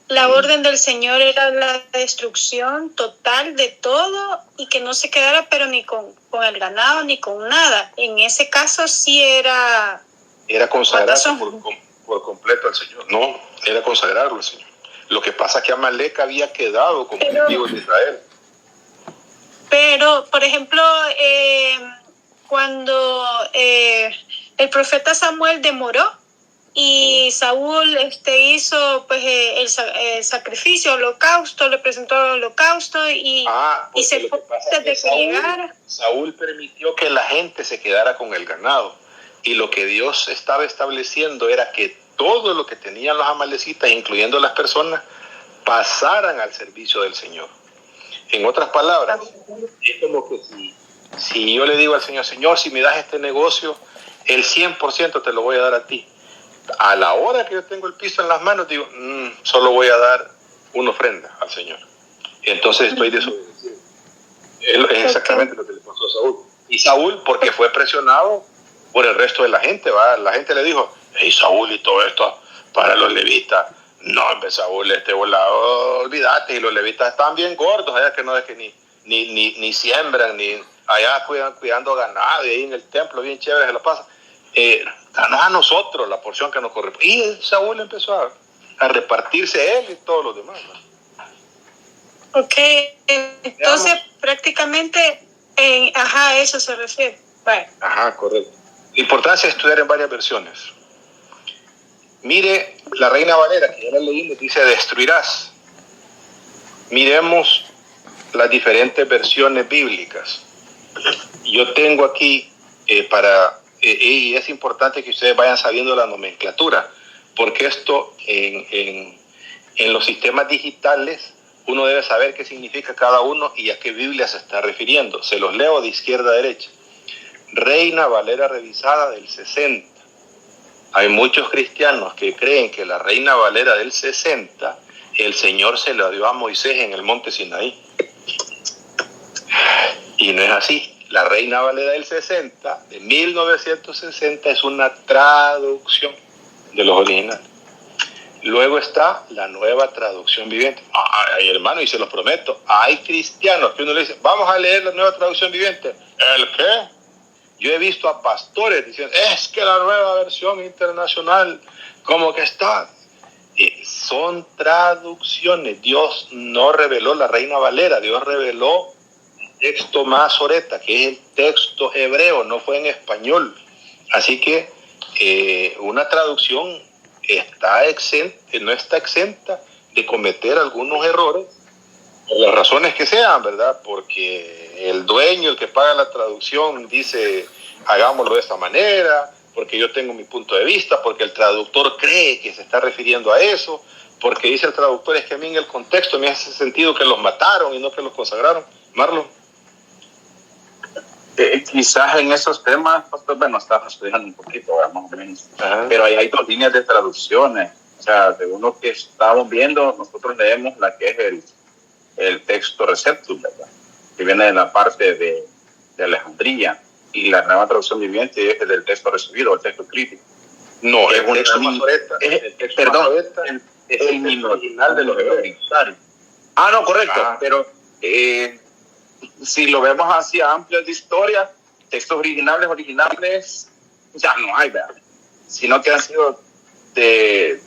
la orden del Señor era la destrucción total de todo y que no se quedara pero ni con el ganado ni con nada. En ese caso sí era
consagrarse por completo al Señor. No, era consagrarlo al Señor. Lo que pasa es que Amalek había quedado como enemigo de Israel.
Pero, por ejemplo, cuando el profeta Samuel demoró y Saúl hizo pues el sacrificio, holocausto, le presentó el holocausto y se fue desde que llegara.
Saúl permitió que la gente se quedara con el ganado, y lo que Dios estaba estableciendo era que todo lo que tenían los amalecitas, incluyendo las personas, pasaran al servicio del Señor. En otras palabras, es como que si yo le digo al Señor, Señor, si me das este negocio, el 100% te lo voy a dar a ti. A la hora que yo tengo el piso en las manos, digo, solo voy a dar una ofrenda al Señor. Entonces estoy desobedeciendo. Es exactamente lo que le pasó a Saúl. Y Saúl, porque fue presionado por el resto de la gente, ¿va? La gente le dijo, hey, Saúl, y todo esto para los levitas. No, hombre, Saúl, volado, olvídate, y los levitas están bien gordos, allá que no es que ni siembran, ni allá cuidando ganado, y ahí en el templo bien chévere se lo pasa. Danos a nosotros la porción que nos corresponde. Y Saúl empezó a repartirse él y todos los demás, ¿no?
Ok, entonces prácticamente a eso se refiere. Vale.
Ajá, correcto. La importancia de estudiar en varias versiones. Mire, la Reina Valera, que ya la leímos, dice destruirás. Miremos las diferentes versiones bíblicas. Yo tengo aquí y es importante que ustedes vayan sabiendo la nomenclatura, porque esto en los sistemas digitales uno debe saber qué significa cada uno y a qué Biblia se está refiriendo. Se los leo de izquierda a derecha. Reina Valera revisada del 60. Hay muchos cristianos que creen que la Reina Valera del 60, el Señor se la dio a Moisés en el monte Sinaí. Y no es así. La Reina Valera del 60, de 1960, es una traducción de los originales. Luego está la Nueva Traducción Viviente. Ay, hermano, y se los prometo, hay cristianos que uno le dice, vamos a leer la Nueva Traducción Viviente. ¿El qué? Yo he visto a pastores diciendo, es que la Nueva Versión Internacional, ¿cómo que está? Son traducciones. Dios no reveló la Reina Valera, Dios reveló texto Masoreta, que es el texto hebreo, no fue en español. Así que una traducción no está exenta de cometer algunos errores, por las razones que sean, ¿verdad? Porque el dueño, el que paga la traducción, dice, hagámoslo de esta manera, porque yo tengo mi punto de vista, porque el traductor cree que se está refiriendo a eso, porque dice el traductor, es que a mí en el contexto me hace sentido que los mataron y no que los consagraron. Marlon.
Quizás en esos temas, pastor, bueno, estamos estudiando un poquito, más o menos, pero hay dos líneas de traducciones. O sea, de uno que estamos viendo, nosotros leemos la que es el texto receptus, ¿verdad? Que viene de la parte de Alejandría, y la nueva traducción viviente es del texto recibido, el texto crítico.
No, el texto masoreta.
Es el original de los hebreos. Ah, no, correcto, pero si lo vemos así a amplias de historia, textos originales ya no hay, ¿verdad? Sino que se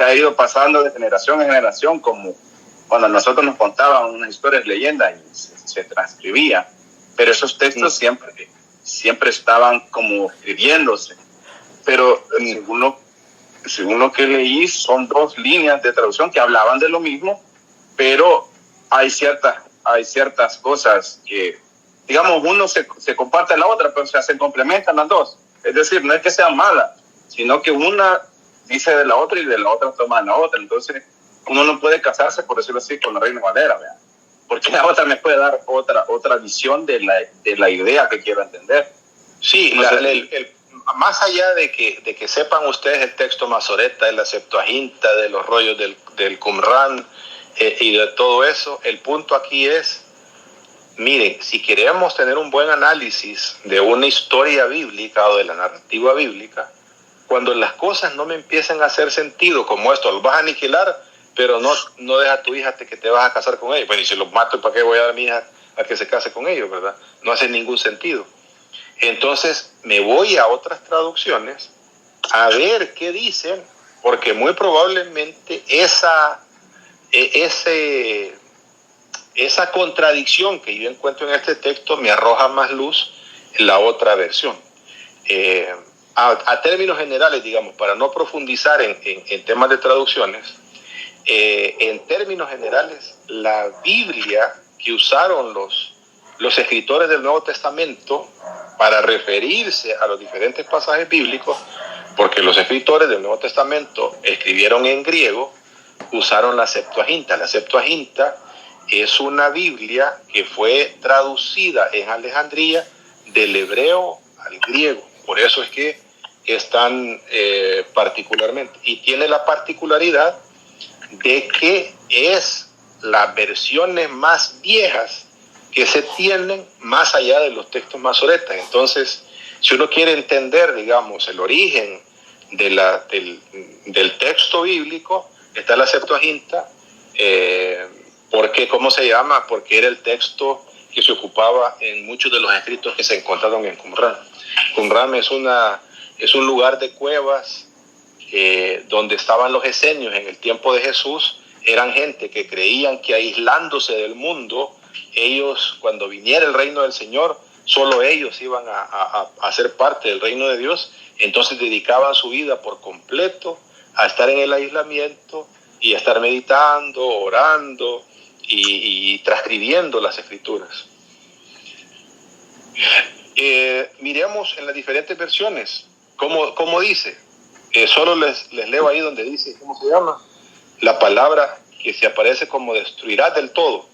ha ido pasando de generación en generación, como cuando nosotros nos contaban unas historias, leyendas, y se transcribía, pero esos textos siempre estaban como escribiéndose, pero según lo que leí, son dos líneas de traducción que hablaban de lo mismo, pero hay ciertas cosas que, digamos, uno se comparte a la otra, pero se complementan las dos. Es decir, no es que sean malas, sino que una dice de la otra y de la otra toma de la otra. Entonces, uno no puede casarse, por decirlo así, con la Reina Valera, ¿verdad? Porque la otra me puede dar otra visión de la idea que quiero entender.
Sí, más allá de que sepan ustedes el texto masoreta, de la Septuaginta, de los rollos del Qumran y de todo eso, el punto aquí es, miren, si queremos tener un buen análisis de una historia bíblica o de la narrativa bíblica, cuando las cosas no me empiezan a hacer sentido, como esto, los vas a aniquilar, pero no deja a tu hija que te vas a casar con ellos. Bueno, y si los mato, ¿para qué voy a dar a mi hija a que se case con ellos, verdad? No hace ningún sentido. Entonces me voy a otras traducciones a ver qué dicen, porque muy probablemente esa contradicción que yo encuentro en este texto me arroja más luz en la otra versión. A términos generales, digamos, para no profundizar en temas de traducciones, en términos generales, la Biblia que usaron los escritores del Nuevo Testamento para referirse a los diferentes pasajes bíblicos, porque los escritores del Nuevo Testamento escribieron en griego, usaron la Septuaginta. La Septuaginta es una Biblia que fue traducida en Alejandría del hebreo al griego. Por eso es que están particularmente. Y tiene la particularidad de que es las versiones más viejas que se tienen más allá de los textos masoretas. Entonces, si uno quiere entender, digamos, el origen del texto bíblico, está la Septuaginta, porque, ¿cómo se llama? Porque era el texto que se ocupaba en muchos de los escritos que se encontraron en Qumran. Qumran es un lugar de cuevas donde estaban los esenios en el tiempo de Jesús. Eran gente que creían que aislándose del mundo, ellos, cuando viniera el reino del Señor, solo ellos iban a ser parte del reino de Dios. Entonces dedicaban su vida por completo a estar en el aislamiento y a estar meditando, orando y transcribiendo las escrituras. Miremos en las diferentes versiones cómo dice. Solo les leo ahí donde dice, ¿cómo se llama? La palabra que se aparece como destruirás del todo.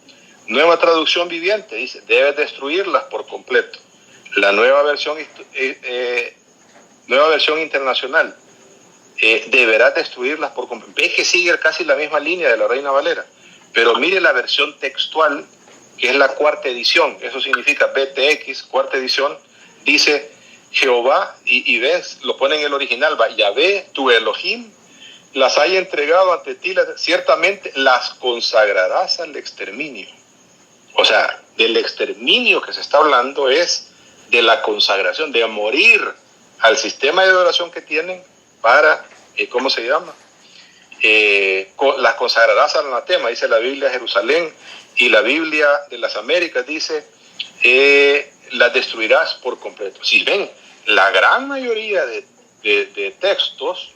Nueva traducción viviente dice, debes destruirlas por completo. La nueva versión internacional, deberás destruirlas por completo. Ves que sigue casi la misma línea de la Reina Valera, pero mire la versión textual, que es la cuarta edición, eso significa BTX, cuarta edición, dice Jehová, y ves, lo pone en el original, Yahvé, tu Elohim, las haya entregado ante ti, ciertamente las consagrarás al exterminio. O sea, del exterminio que se está hablando es de la consagración, de morir al sistema de adoración que tienen para, ¿cómo se llama? Las consagrarás al anatema, dice la Biblia de Jerusalén, y la Biblia de las Américas dice, las destruirás por completo. Si ven, la gran mayoría de textos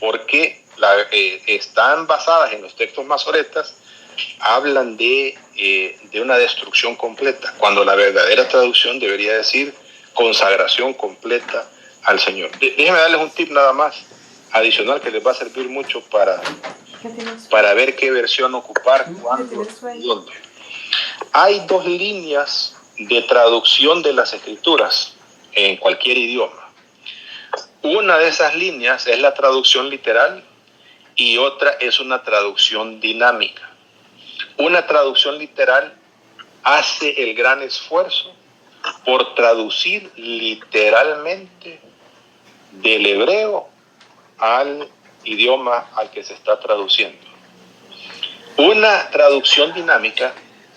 porque están basadas en los textos masoretas, hablan de una destrucción completa, cuando la verdadera traducción debería decir consagración completa al Señor. Déjenme darles un tip nada más adicional que les va a servir mucho para ver qué versión ocupar, cuándo y dónde. Hay dos líneas de traducción de las escrituras en cualquier idioma. Una de esas líneas es la traducción literal y otra es una traducción dinámica. Una traducción literal hace el gran esfuerzo por traducir literalmente del hebreo al idioma al que se está traduciendo. Una traducción dinámica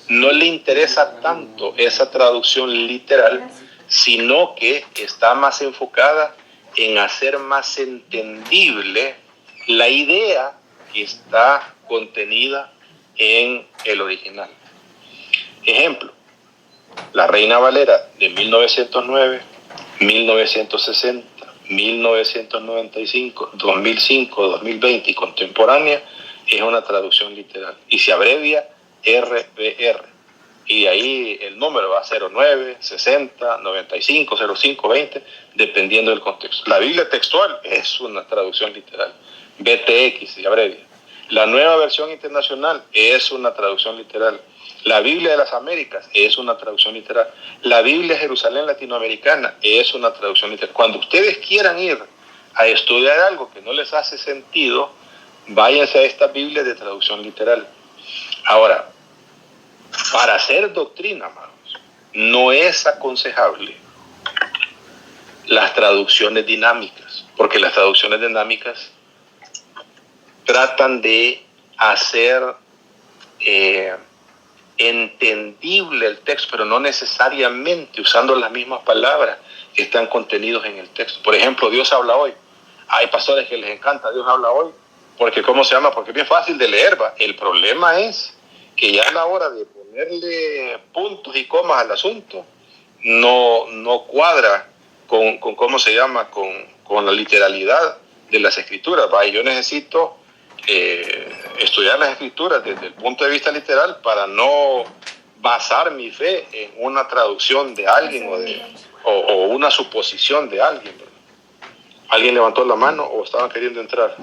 no le interesa tanto esa traducción literal, sino que está más enfocada en hacer más entendible la idea que está contenida en el original. Ejemplo, la Reina Valera de 1909, 1960, 1995, 2005, 2020 y contemporánea es una traducción literal y se abrevia RBR, y ahí el número va a 09, 60, 95, 05, 20, dependiendo del contexto. La Biblia textual es una traducción literal, BTX se abrevia. La Nueva Versión Internacional es una traducción literal. La Biblia de las Américas es una traducción literal. La Biblia Jerusalén Latinoamericana es una traducción literal. Cuando ustedes quieran ir a estudiar algo que no les hace sentido, váyanse a esta Biblia de traducción literal. Ahora, para hacer doctrina, amados, no es aconsejable las traducciones dinámicas, porque las traducciones dinámicas tratan de hacer entendible el texto, pero no necesariamente usando las mismas palabras que están contenidos en el texto. Por ejemplo, Dios habla hoy. Hay pastores que les encanta Dios habla hoy, porque ¿cómo se llama? Porque es bien fácil de leer, ¿va? El problema es que ya a la hora de ponerle puntos y comas al asunto, no cuadra con ¿cómo se llama? Con la literalidad de las escrituras, ¿va? Y yo necesito estudiar las escrituras desde el punto de vista literal para no basar mi fe en una traducción de alguien o una suposición de alguien. ¿Alguien levantó la mano o estaban queriendo entrar?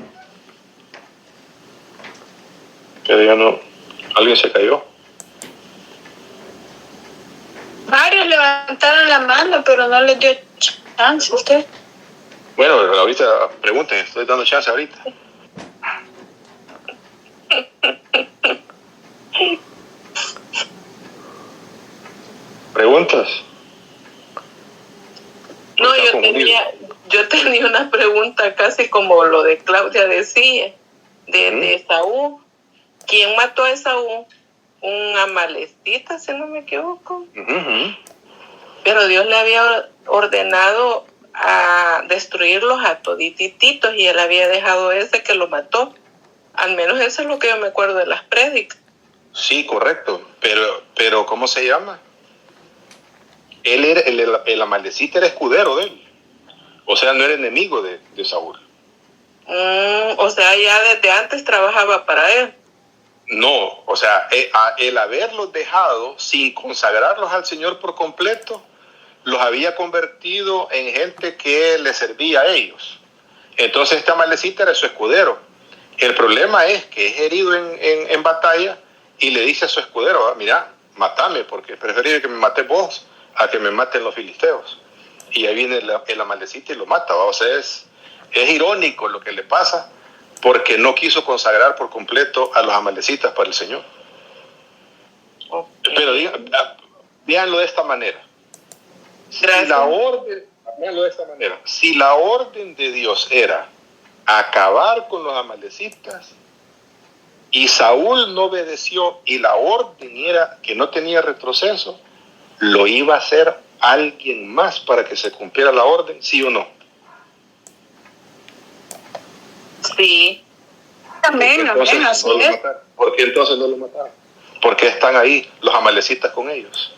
Pero ya no. ¿Alguien se cayó?
Varios levantaron la mano, pero no les dio chance a usted.
Bueno, ahorita pregunten, estoy dando chance ahorita. ¿Preguntas?
No, yo tenía una pregunta casi como lo de Claudia decía, de Esaú. ¿Quién mató a Esaú? Un amalecita, si no me equivoco. Pero Dios le había ordenado a destruirlos a todititos y él había dejado ese que lo mató. Al menos eso es lo que yo me acuerdo de las prédicas.
Sí, correcto. Pero ¿cómo se llama? Él era el amalecita, era escudero de él. O sea, no era enemigo de Saúl.
O sea, ya desde antes trabajaba para él.
No, o sea, el haberlos dejado sin consagrarlos al Señor por completo, los había convertido en gente que le servía a ellos. Entonces este amalecita era su escudero. El problema es que es herido en batalla y le dice a su escudero, mira, mátame, porque es preferible que me mates vos a que me maten los filisteos. Y ahí viene el amalecita y lo mata, ¿va? O sea, es irónico lo que le pasa, porque no quiso consagrar por completo a los amalecitas para el Señor. Okay. Pero díganlo de esta manera. Si la orden de Dios era acabar con los amalecitas y Saúl no obedeció y la orden era que no tenía retroceso, lo iba a hacer alguien más para que se cumpliera la orden, ¿sí o no?
Sí.
Amén, amén, así es.
¿Por qué entonces no lo mataron? Porque están ahí los amalecitas con ellos,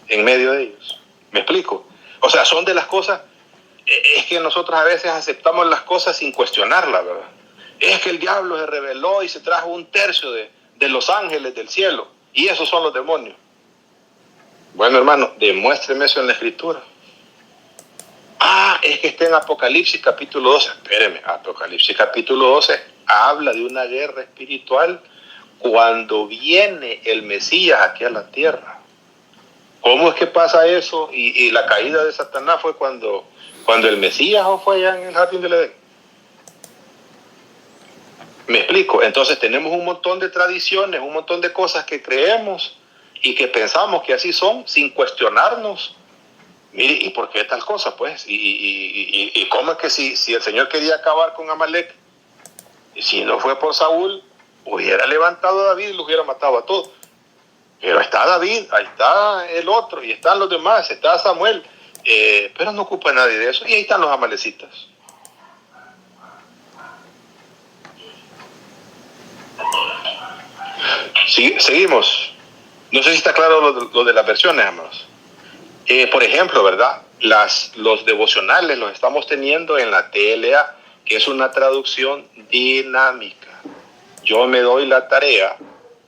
en medio de ellos. ¿Me explico? O sea, son de las cosas es que nosotros a veces aceptamos las cosas sin cuestionarlas, ¿verdad? Es que el diablo se rebeló y se trajo 1/3 de los ángeles del cielo, y esos son los demonios. Bueno, hermano, demuéstreme eso en la Escritura. Es que está en Apocalipsis capítulo 12. Espéreme, Apocalipsis capítulo 12 habla de una guerra espiritual cuando viene el Mesías aquí a la tierra. ¿Cómo es que pasa eso? Y la caída de Satanás fue cuando el Mesías fue allá en el jardín del Edén. Me explico. Entonces tenemos un montón de tradiciones, un montón de cosas que creemos y que pensamos que así son sin cuestionarnos. Mire, ¿y por qué tal cosa? Pues, y cómo es que si el Señor quería acabar con Amalek, si no fue por Saúl, hubiera levantado a David y lo hubiera matado a todos. Pero está David, ahí está el otro, y están los demás, está Samuel, pero no ocupa nadie de eso, y ahí están los amalecitas. Sí, seguimos. No sé si está claro lo de las versiones, amados. Por ejemplo, ¿verdad? Los devocionales los estamos teniendo en la TLA, que es una traducción dinámica. Yo me doy la tarea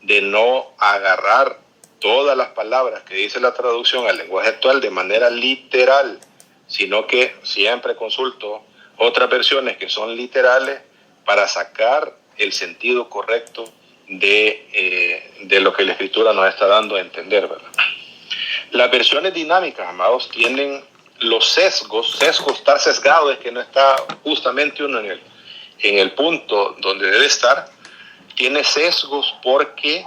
de no agarrar todas las palabras que dice la traducción al lenguaje actual de manera literal, sino que siempre consulto otras versiones que son literales para sacar el sentido correcto de lo que la Escritura nos está dando a entender, ¿verdad? Las versiones dinámicas, amados, tienen los sesgos, estar sesgado es que no está justamente uno en el punto donde debe estar, tiene sesgos porque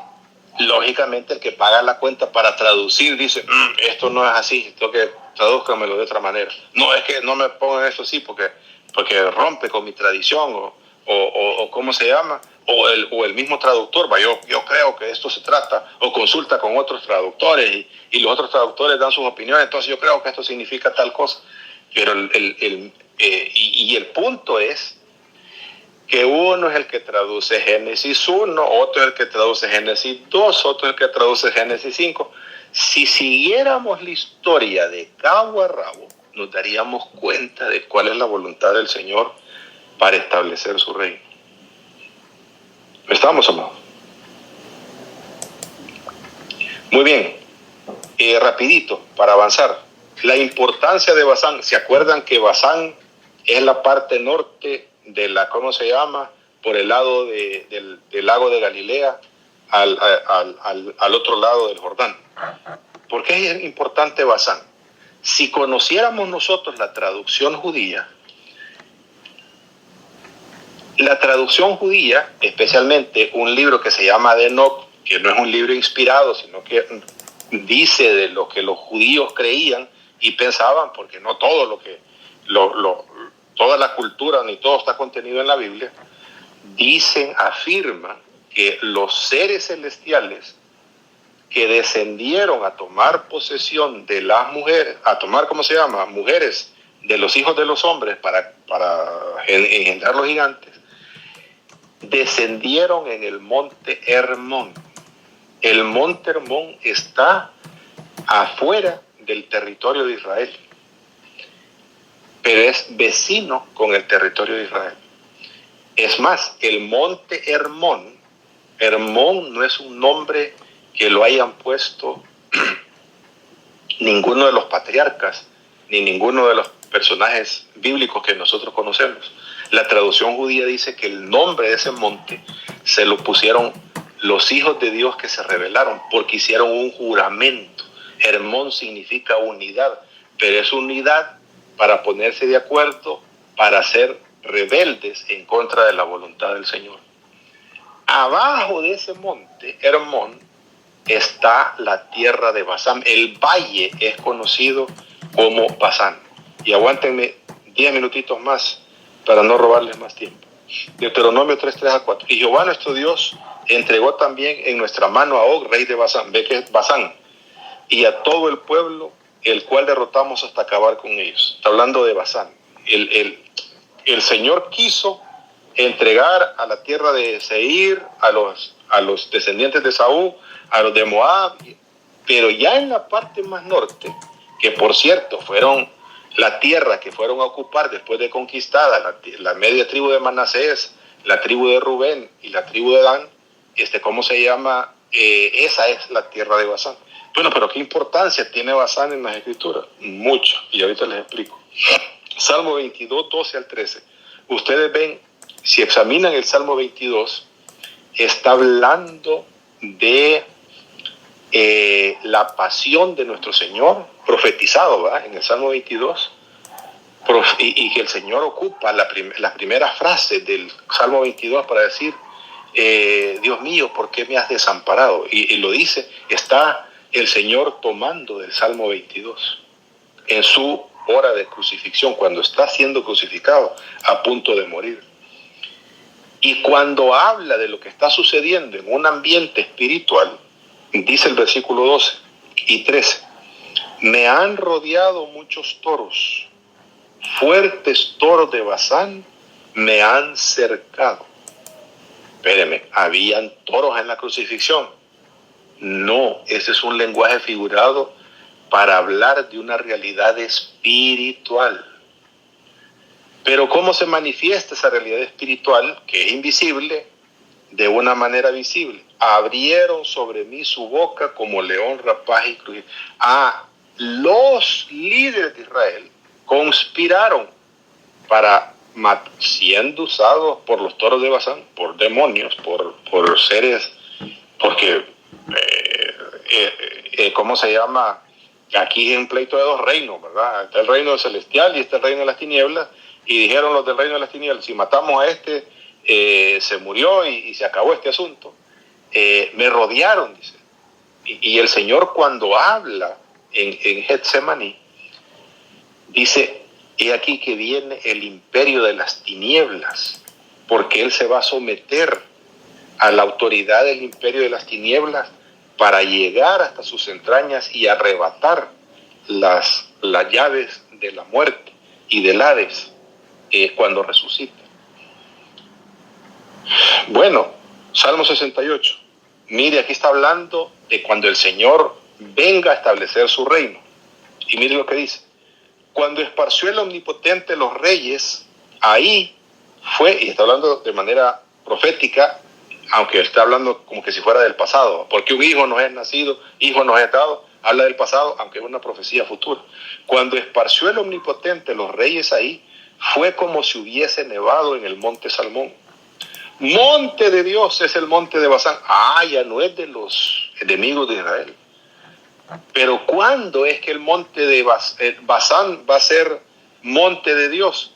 lógicamente el que paga la cuenta para traducir dice, esto no es así, tengo que tradúzcamelo de otra manera. No, es que no me pongan eso así porque rompe con mi tradición o ¿cómo se llama? O el mismo traductor, yo creo que esto se trata, o consulta con otros traductores y los otros traductores dan sus opiniones, entonces yo creo que esto significa tal cosa. Pero el punto es que uno es el que traduce Génesis 1, otro es el que traduce Génesis 2, otro es el que traduce Génesis 5. Si siguiéramos la historia de cabo a rabo, nos daríamos cuenta de cuál es la voluntad del Señor para establecer su reino. ¿Estamos, amados? Muy bien. Rapidito, para avanzar. La importancia de Basán. ¿Se acuerdan que Basán es la parte norte de la, ¿cómo se llama? Por el lado del lago de Galilea al otro lado del Jordán. ¿Por qué es importante Basán? Si conociéramos nosotros la traducción judía, especialmente un libro que se llama de Enoch, que no es un libro inspirado, sino que dice de lo que los judíos creían y pensaban, porque no todo toda la cultura ni todo está contenido en la Biblia, afirman que los seres celestiales que descendieron a tomar posesión de las mujeres, mujeres de los hijos de los hombres para engendrar los gigantes, descendieron en el monte Hermón. El monte Hermón está afuera del territorio de Israel, pero es vecino con el territorio de Israel. Es más, el monte Hermón no es un nombre que lo hayan puesto ninguno de los patriarcas ni ninguno de los personajes bíblicos que nosotros conocemos. La traducción judía dice que el nombre de ese monte se lo pusieron los hijos de Dios que se rebelaron porque hicieron un juramento. Hermón significa unidad, pero es unidad para ponerse de acuerdo, para ser rebeldes en contra de la voluntad del Señor. Abajo de ese monte, Hermón, está la tierra de Basán. El valle es conocido como Basán. Y aguántenme 10 minutitos más para no robarles más tiempo. Deuteronomio 3:3-4. Y Jehová nuestro Dios entregó también en nuestra mano a Og, rey de Basán, ve que es Basán, y a todo el pueblo, el cual derrotamos hasta acabar con ellos. Está hablando de Basán. El Señor quiso entregar a la tierra de Seir, a los descendientes de Saúl, a los de Moab, pero ya en la parte más norte, que por cierto fueron la tierra que fueron a ocupar después de conquistada, la media tribu de Manasés, la tribu de Rubén y la tribu de Dan, ¿cómo se llama? Esa es la tierra de Basán. Bueno, pero ¿qué importancia tiene Basán en las Escrituras? Mucho, y ahorita les explico. Salmo 22, 12 al 13. Ustedes ven, si examinan el Salmo 22, está hablando de la pasión de nuestro Señor, profetizado, ¿verdad? En el Salmo 22, y que el Señor ocupa las primeras frases del Salmo 22 para decir, Dios mío, ¿por qué me has desamparado? Y lo dice, está el Señor tomando del Salmo 22 en su hora de crucifixión, cuando está siendo crucificado, a punto de morir. Y cuando habla de lo que está sucediendo en un ambiente espiritual, dice el versículo 12 y 13, me han rodeado muchos toros, fuertes toros de Basán me han cercado. Espéreme, ¿habían toros en la crucifixión? No, ese es un lenguaje figurado para hablar de una realidad espiritual. Pero ¿cómo se manifiesta esa realidad espiritual, que es invisible, de una manera visible? Abrieron sobre mí su boca como león rapaz y crujiente. Los líderes de Israel conspiraron para, siendo usados por los toros de Basán, por demonios, por seres, porque, ¿cómo se llama? Aquí es un pleito de dos reinos, ¿verdad? Está el reino celestial y está el reino de las tinieblas, y dijeron los del reino de las tinieblas, si matamos a se murió y se acabó este asunto. Me rodearon, dice. Y el Señor, cuando habla en Getsemaní, dice, he aquí que viene el imperio de las tinieblas, porque Él se va a someter a la autoridad del imperio de las tinieblas para llegar hasta sus entrañas y arrebatar las llaves de la muerte y del Hades cuando resucite. Bueno, Salmo 68. Mire, aquí está hablando de cuando el Señor venga a establecer su reino. Y mire lo que dice. Cuando esparció el Omnipotente los reyes, ahí fue, y está hablando de manera profética, aunque está hablando como que si fuera del pasado, porque un hijo nos es nacido, hijo nos es dado, habla del pasado, aunque es una profecía futura. Cuando esparció el Omnipotente los reyes ahí, fue como si hubiese nevado en el monte Salmón. Monte de Dios es el monte de Basán. Ya no es de los enemigos de Israel. Pero ¿cuándo es que el monte de Basán va a ser monte de Dios?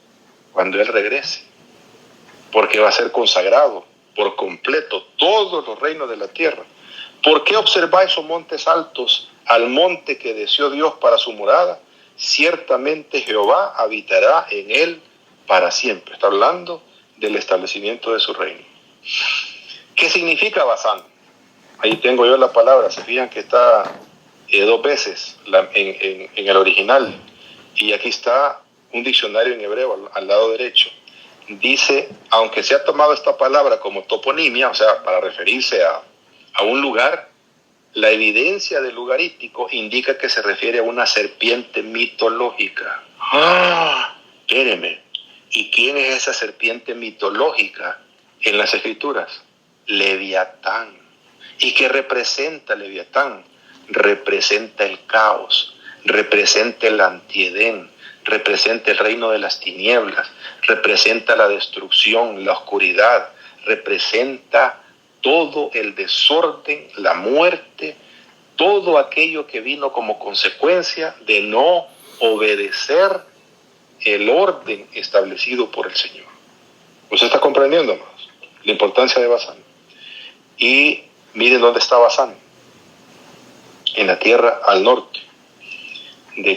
Cuando Él regrese. Porque va a ser consagrado por completo todos los reinos de la tierra. ¿Por qué observáis esos montes altos al monte que deseó Dios para su morada? Ciertamente Jehová habitará en él para siempre. Está hablando del establecimiento de su reino. ¿Qué significa Basán? Ahí tengo yo la palabra. Se fijan que está dos veces en el original. Y aquí está un diccionario en hebreo al lado derecho. Dice, aunque se ha tomado esta palabra como toponimia, o sea, para referirse a un lugar, la evidencia del lugarístico indica que se refiere a una serpiente mitológica. Espéreme. ¿Y quién es esa serpiente mitológica en las Escrituras? Leviatán. ¿Y qué representa Leviatán? Representa el caos, representa el antiedén, representa el reino de las tinieblas, representa la destrucción, la oscuridad, representa todo el desorden, la muerte, todo aquello que vino como consecuencia de no obedecer el orden establecido por el Señor. ¿Usted está comprendiendo, hermanos? La importancia de Basán. Y miren dónde está Basán. En la tierra al norte.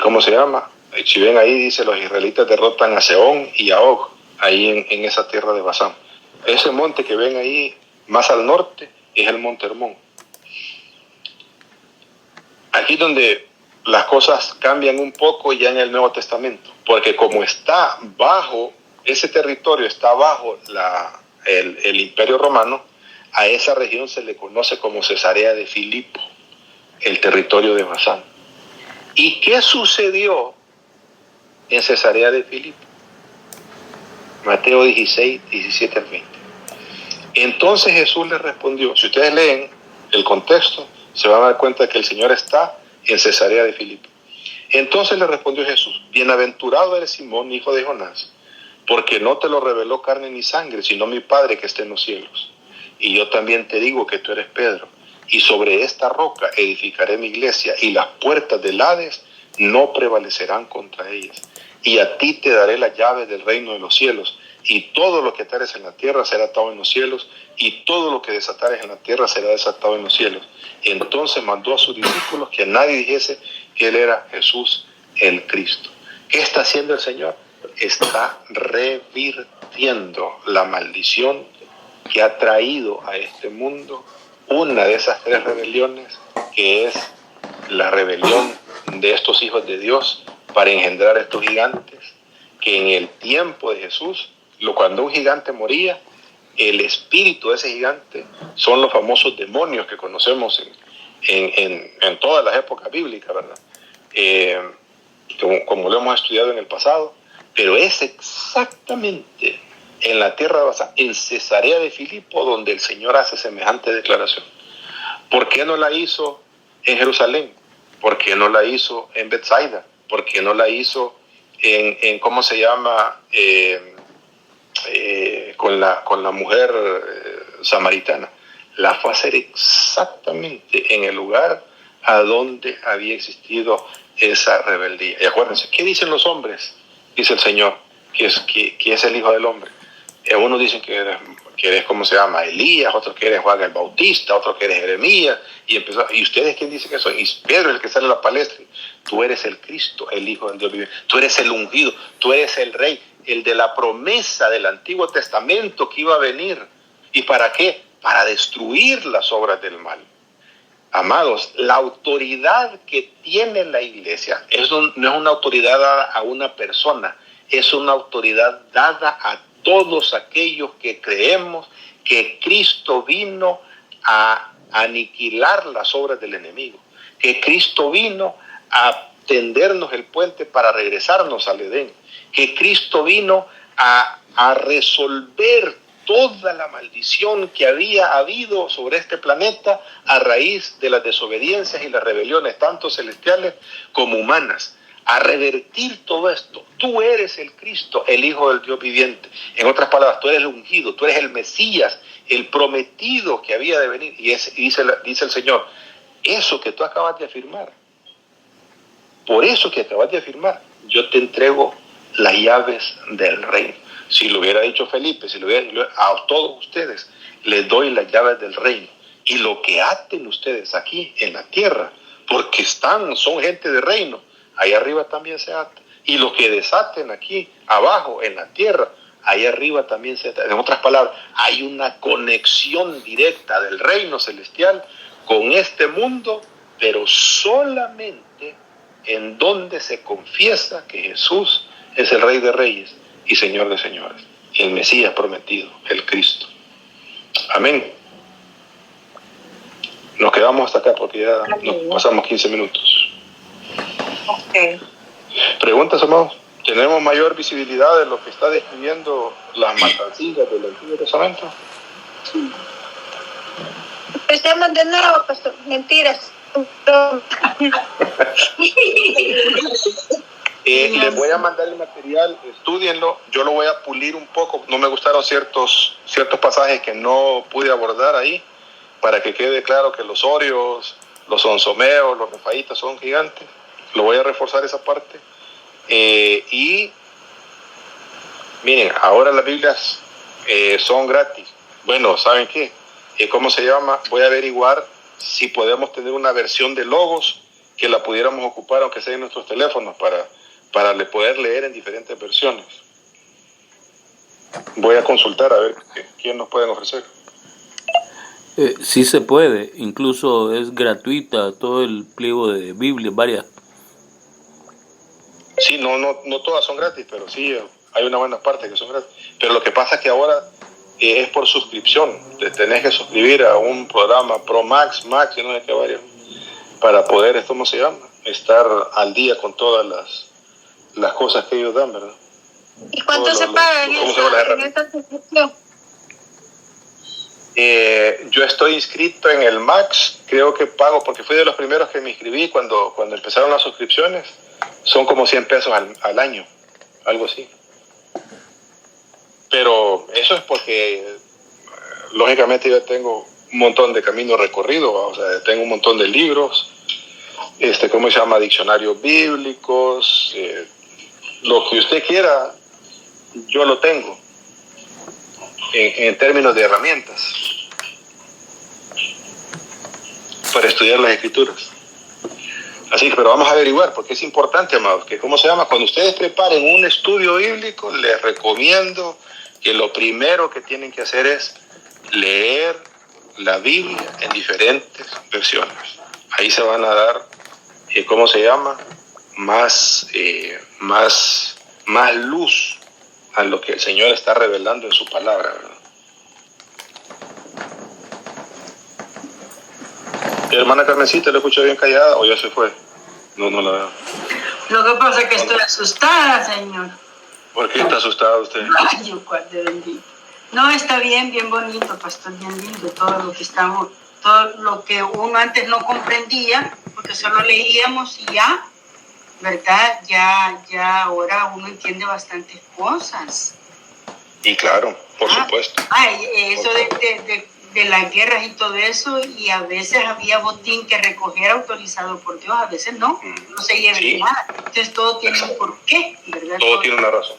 ¿Cómo se llama? Si ven ahí, dice, los israelitas derrotan a Sehón y a Og, ahí en esa tierra de Basán. Ese monte que ven ahí, más al norte, es el monte Hermón. Aquí donde las cosas cambian un poco ya en el Nuevo Testamento, porque como está bajo, ese territorio está bajo el Imperio Romano, a esa región se le conoce como Cesarea de Filipo, el territorio de Basán. ¿Y qué sucedió en Cesarea de Filipo. Mateo 16, 17 al 20. Entonces Jesús les respondió, si ustedes leen el contexto, se van a dar cuenta que el Señor está en Cesarea de Filipo. Entonces le respondió Jesús, bienaventurado eres Simón, hijo de Jonás, porque no te lo reveló carne ni sangre, sino mi Padre que está en los cielos. Y yo también te digo que tú eres Pedro, y sobre esta roca edificaré mi iglesia, y las puertas del Hades no prevalecerán contra ellas. Y a ti te daré la llave del reino de los cielos, y todo lo que atares en la tierra será atado en los cielos, y todo lo que desatares en la tierra será desatado en los cielos. Entonces mandó a sus discípulos que a nadie dijese que él era Jesús el Cristo. ¿Qué está haciendo el Señor? Está revirtiendo la maldición que ha traído a este mundo una de esas tres rebeliones, que es la rebelión de estos hijos de Dios para engendrar estos gigantes, que en el tiempo de Jesús, cuando un gigante moría, el espíritu de ese gigante son los famosos demonios que conocemos en todas las épocas bíblicas, ¿verdad? Como lo hemos estudiado en el pasado, pero es exactamente en la tierra basada, en Cesarea de Filipo, donde el Señor hace semejante declaración. ¿Por qué no la hizo en Jerusalén? ¿Por qué no la hizo en Betsaida? ¿Por qué no la hizo en ¿cómo se llama? Con la mujer samaritana. La fue a hacer exactamente en el lugar a donde había existido esa rebeldía. Y acuérdense, ¿qué dicen los hombres? Dice el Señor, que es el Hijo del Hombre. Unos dicen que eres ¿cómo se llama? Elías, otros que eres Juan el Bautista, otros que eres Jeremías, ¿y ustedes quién dicen que soy? Y Pedro es el que sale a la palestra. Tú eres el Cristo, el Hijo del Dios viviente. Tú eres el ungido, tú eres el Rey, el de la promesa del Antiguo Testamento que iba a venir. ¿Y para qué? Para destruir las obras del mal. Amados, la autoridad que tiene la iglesia no es una autoridad dada a una persona, es una autoridad dada a todos aquellos que creemos que Cristo vino a aniquilar las obras del enemigo, que Cristo vino a tendernos el puente para regresarnos al Edén, que Cristo vino a resolver toda la maldición que había habido sobre este planeta a raíz de las desobediencias y las rebeliones, tanto celestiales como humanas. A revertir todo esto. Tú eres el Cristo, el Hijo del Dios viviente. En otras palabras, tú eres el ungido, tú eres el Mesías, el prometido que había de venir. Y dice el Señor, eso que tú acabas de afirmar, por eso que acabas de afirmar, yo te entrego las llaves del reino. Si lo hubiera dicho Felipe, a todos ustedes les doy las llaves del reino. Y lo que aten ustedes aquí en la tierra, porque son gente de reino, ahí arriba también se ata. Y lo que desaten aquí abajo en la tierra, ahí arriba también se ata. En otras palabras, hay una conexión directa del reino celestial con este mundo, pero solamente en donde se confiesa que Jesús es el Rey de Reyes y Señor de Señores, el Mesías prometido, el Cristo. Amén. Nos quedamos hasta acá porque ya nos pasamos 15 minutos.
Okay.
Preguntas, amados. ¿Tenemos mayor visibilidad de lo que está describiendo las matancillas del Antiguo Testamento?
Empecemos de nuevo, pastor. Mentiras.
Les voy a mandar el material, estúdienlo. Yo lo voy a pulir un poco. No me gustaron ciertos pasajes que no pude abordar ahí, para que quede claro que los orios, los onsomeos, los refaitas son gigantes. Lo voy a reforzar esa parte. Y miren, ahora las Biblias son gratis. Bueno, ¿saben qué? ¿Cómo se llama? Voy a averiguar si podemos tener una versión de Logos que la pudiéramos ocupar, aunque sea en nuestros teléfonos, para poder leer en diferentes versiones. Voy a consultar a ver quién nos pueden ofrecer.
Sí se puede, incluso es gratuita todo el pliego de Biblia, varias.
Sí, no todas son gratis, pero sí hay una buena parte que son gratis. Pero lo que pasa es que ahora es por suscripción. Te tenés que suscribir a un programa Pro Max, y no sé qué varios, para poder, ¿cómo se llama? Estar al día con todas las cosas que ellos dan, ¿verdad?
¿Y cuánto se paga en esta suscripción?
Yo estoy inscrito en el Max, creo que pago, porque fui de los primeros que me inscribí cuando empezaron las suscripciones, son como 100 pesos al año, algo así. Pero eso es porque, lógicamente, yo tengo un montón de camino recorrido, o sea, tengo un montón de libros, ¿cómo se llama? Diccionarios bíblicos, lo que usted quiera, yo lo tengo, en términos de herramientas, para estudiar las escrituras. Así que, pero vamos a averiguar, porque es importante, amados, que ¿cómo se llama? Cuando ustedes preparen un estudio bíblico, les recomiendo que lo primero que tienen que hacer es leer la Biblia en diferentes versiones. Ahí se van a dar, ¿cómo se llama? Más luz a lo que el Señor está revelando en su palabra, ¿verdad? Hermana Carmencita, ¿le escucho bien callada o ya se fue? No la veo.
Lo que pasa es que estoy asustada, señor.
¿Por qué está asustada usted?
Ay, yo cuando bendito. No, está bien bonito, pastor, bien lindo, todo lo que uno antes no comprendía, porque solo leíamos y ya, ¿verdad? Ya ahora uno entiende bastantes cosas.
Y claro, por supuesto.
Eso de las guerras y todo eso, y a veces había botín que recoger autorizado por Dios, a veces no se lleva nada. Entonces todo tiene un porqué, ¿verdad?
Todo tiene una razón.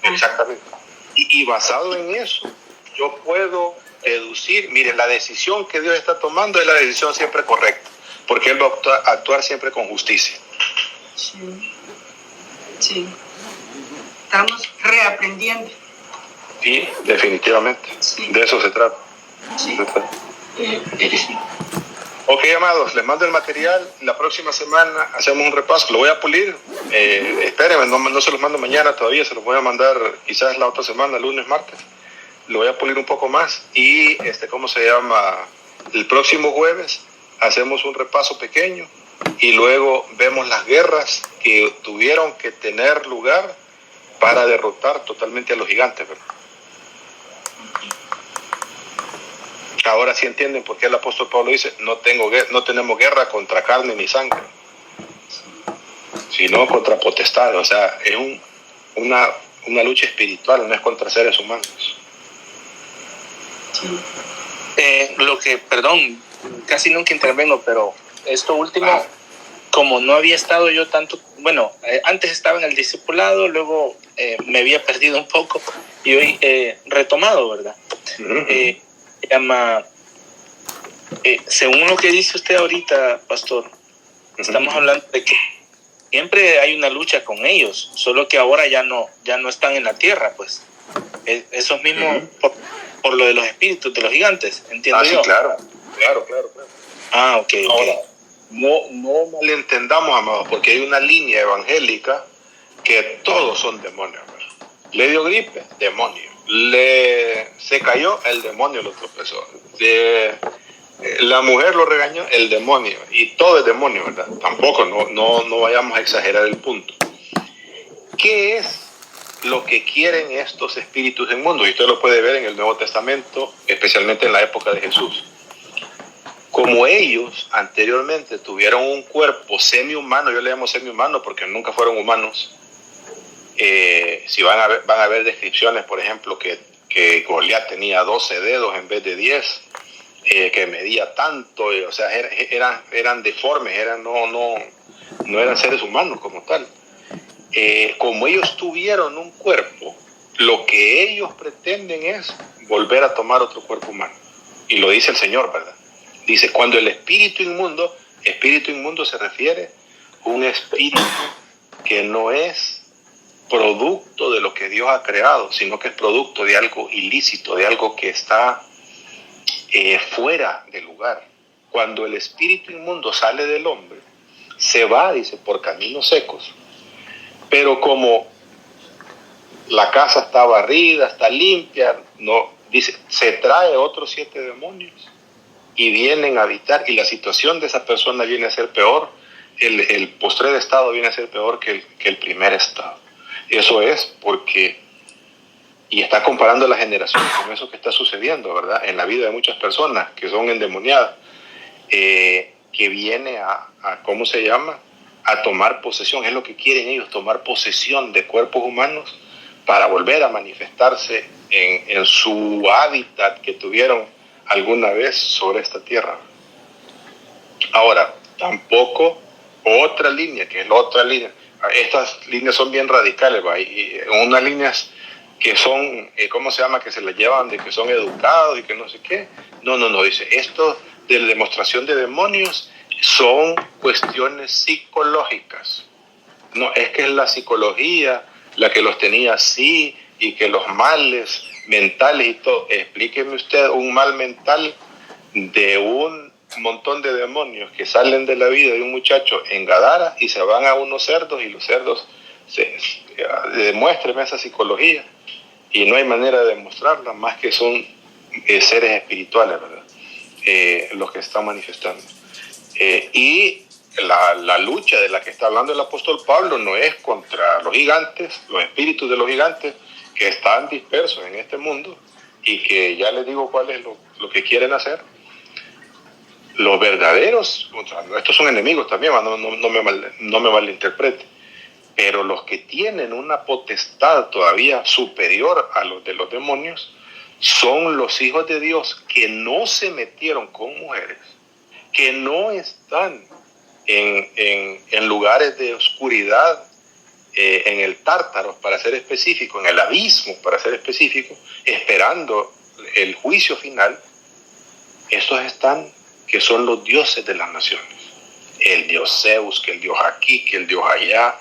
Exactamente. Y basado en eso, yo puedo deducir, mire, la decisión que Dios está tomando es la decisión siempre correcta, porque Él va a actuar siempre con justicia. Sí.
Estamos reaprendiendo.
Sí, definitivamente. Sí. De eso se trata.
Sí.
Ok, amados, les mando el material. La próxima semana hacemos un repaso. Lo voy a pulir. Espérenme, no se los mando mañana todavía. Se los voy a mandar quizás la otra semana, lunes, martes. Lo voy a pulir un poco más. Y, ¿cómo se llama? El próximo jueves hacemos un repaso pequeño. Y luego vemos las guerras que tuvieron que tener lugar para derrotar totalmente a los gigantes, ¿verdad? Ahora sí entienden por qué el apóstol Pablo dice, no tenemos guerra contra carne ni sangre, sino contra potestades. O sea, es una lucha espiritual, no es contra seres humanos.
Perdón, casi nunca intervengo, pero esto último, como no había estado yo tanto, antes estaba en el discipulado, luego me había perdido un poco y hoy retomado, ¿verdad? Según lo que dice usted ahorita, pastor, estamos hablando de que siempre hay una lucha con ellos, solo que ahora ya no están en la tierra, pues. Esos mismos, por lo de los espíritus de los gigantes, entiendo yo.
Sí, claro.
Ok.
Ahora, no malentendamos, amados, porque hay una línea evangélica que todos son demonios, ¿verdad? Le dio gripe, demonio. Se cayó, el demonio lo tropezó. La mujer lo regañó, el demonio. Y todo es demonio, ¿verdad? Tampoco, no vayamos a exagerar el punto. ¿Qué es lo que quieren estos espíritus del mundo? Y usted lo puede ver en el Nuevo Testamento, especialmente en la época de Jesús. Como ellos anteriormente tuvieron un cuerpo semi-humano, yo le llamo semi-humano porque nunca fueron humanos. Si van a ver descripciones, por ejemplo, que Goliat tenía 12 dedos en vez de 10, que medía tanto, o sea, eran deformes, no eran seres humanos como tal. Como ellos tuvieron un cuerpo, lo que ellos pretenden es volver a tomar otro cuerpo humano. Y lo dice el Señor, ¿verdad? Dice, cuando el espíritu inmundo se refiere a un espíritu que no es producto de lo que Dios ha creado, sino que es producto de algo ilícito, de algo que está fuera del lugar. Cuando el espíritu inmundo sale del hombre, se va, dice, por caminos secos. Pero como la casa está barrida, está limpia, dice, se trae otros 7 demonios y vienen a habitar, y la situación de esa persona viene a ser peor el postrer estado viene a ser peor que el primer estado. Eso es porque, y está comparando las generaciones con eso que está sucediendo, ¿verdad? En la vida de muchas personas que son endemoniadas, que viene a ¿cómo se llama? A tomar posesión. Es lo que quieren ellos, tomar posesión de cuerpos humanos para volver a manifestarse en su hábitat que tuvieron alguna vez sobre esta tierra. Ahora, tampoco otra línea, que es la otra línea. Estas líneas son bien radicales, ¿va? Y unas líneas que son, ¿cómo se llama? Que se las llevan de que son educados y que no sé qué. No, dice, esto de la demostración de demonios son cuestiones psicológicas. No, es que es la psicología la que los tenía así y que los males mentales y todo. Explíqueme usted un mal mental de un montón de demonios que salen de la vida de un muchacho en Gadara y se van a unos cerdos y los cerdos demuéstreme esa psicología y no hay manera de demostrarla más que son seres espirituales, ¿verdad? Los que están manifestando. Y la lucha de la que está hablando el apóstol Pablo no es contra los gigantes, los espíritus de los gigantes que están dispersos en este mundo y que ya les digo cuál es lo que quieren hacer. Los verdaderos, estos son enemigos también, no me malinterprete, pero los que tienen una potestad todavía superior a los de los demonios son los hijos de Dios que no se metieron con mujeres, que no están en lugares de oscuridad, en el Tártaro, para ser específico, en el abismo, para ser específico, esperando el juicio final. Estos están, que son los dioses de las naciones. El dios Zeus, que el dios aquí, que el dios allá.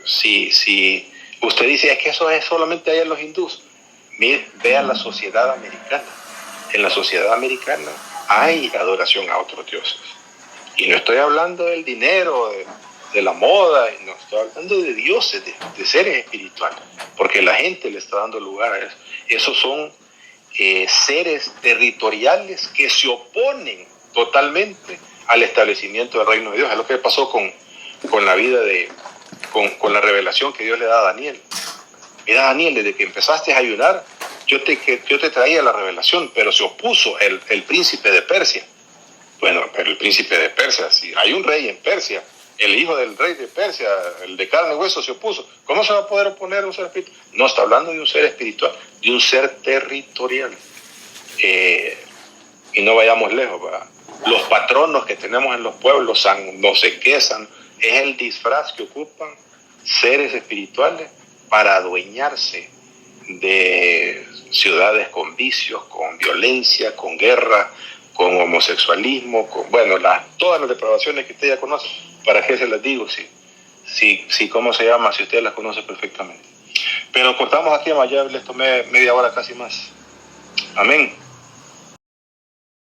Si usted dice, es que eso es solamente allá en los hindús, vea la sociedad americana. En la sociedad americana hay adoración a otros dioses. Y no estoy hablando del dinero, de la moda, no estoy hablando de dioses, de seres espirituales, porque la gente le está dando lugar a eso. Esos son seres territoriales que se oponen totalmente al establecimiento del reino de Dios. Es lo que pasó con la vida con la revelación que Dios le da a Daniel. Mira, Daniel, desde que empezaste a ayunar, yo te traía la revelación, pero se opuso el príncipe de Persia. Bueno, pero el príncipe de Persia, si hay un rey en Persia, el hijo del rey de Persia, el de carne y hueso, se opuso. ¿Cómo se va a poder oponer a un ser espiritual? No, está hablando de un ser espiritual, de un ser territorial. Y no vayamos lejos, ¿verdad? Los patronos que tenemos en los pueblos, no sé qué, es el disfraz que ocupan seres espirituales para adueñarse de ciudades con vicios, con violencia, con guerra, con homosexualismo, con todas las depravaciones que usted ya conoce. ¿Para qué se las digo? Si ¿cómo se llama? Si usted las conoce perfectamente. Pero cortamos aquí, ya les tomé media hora casi más. Amén.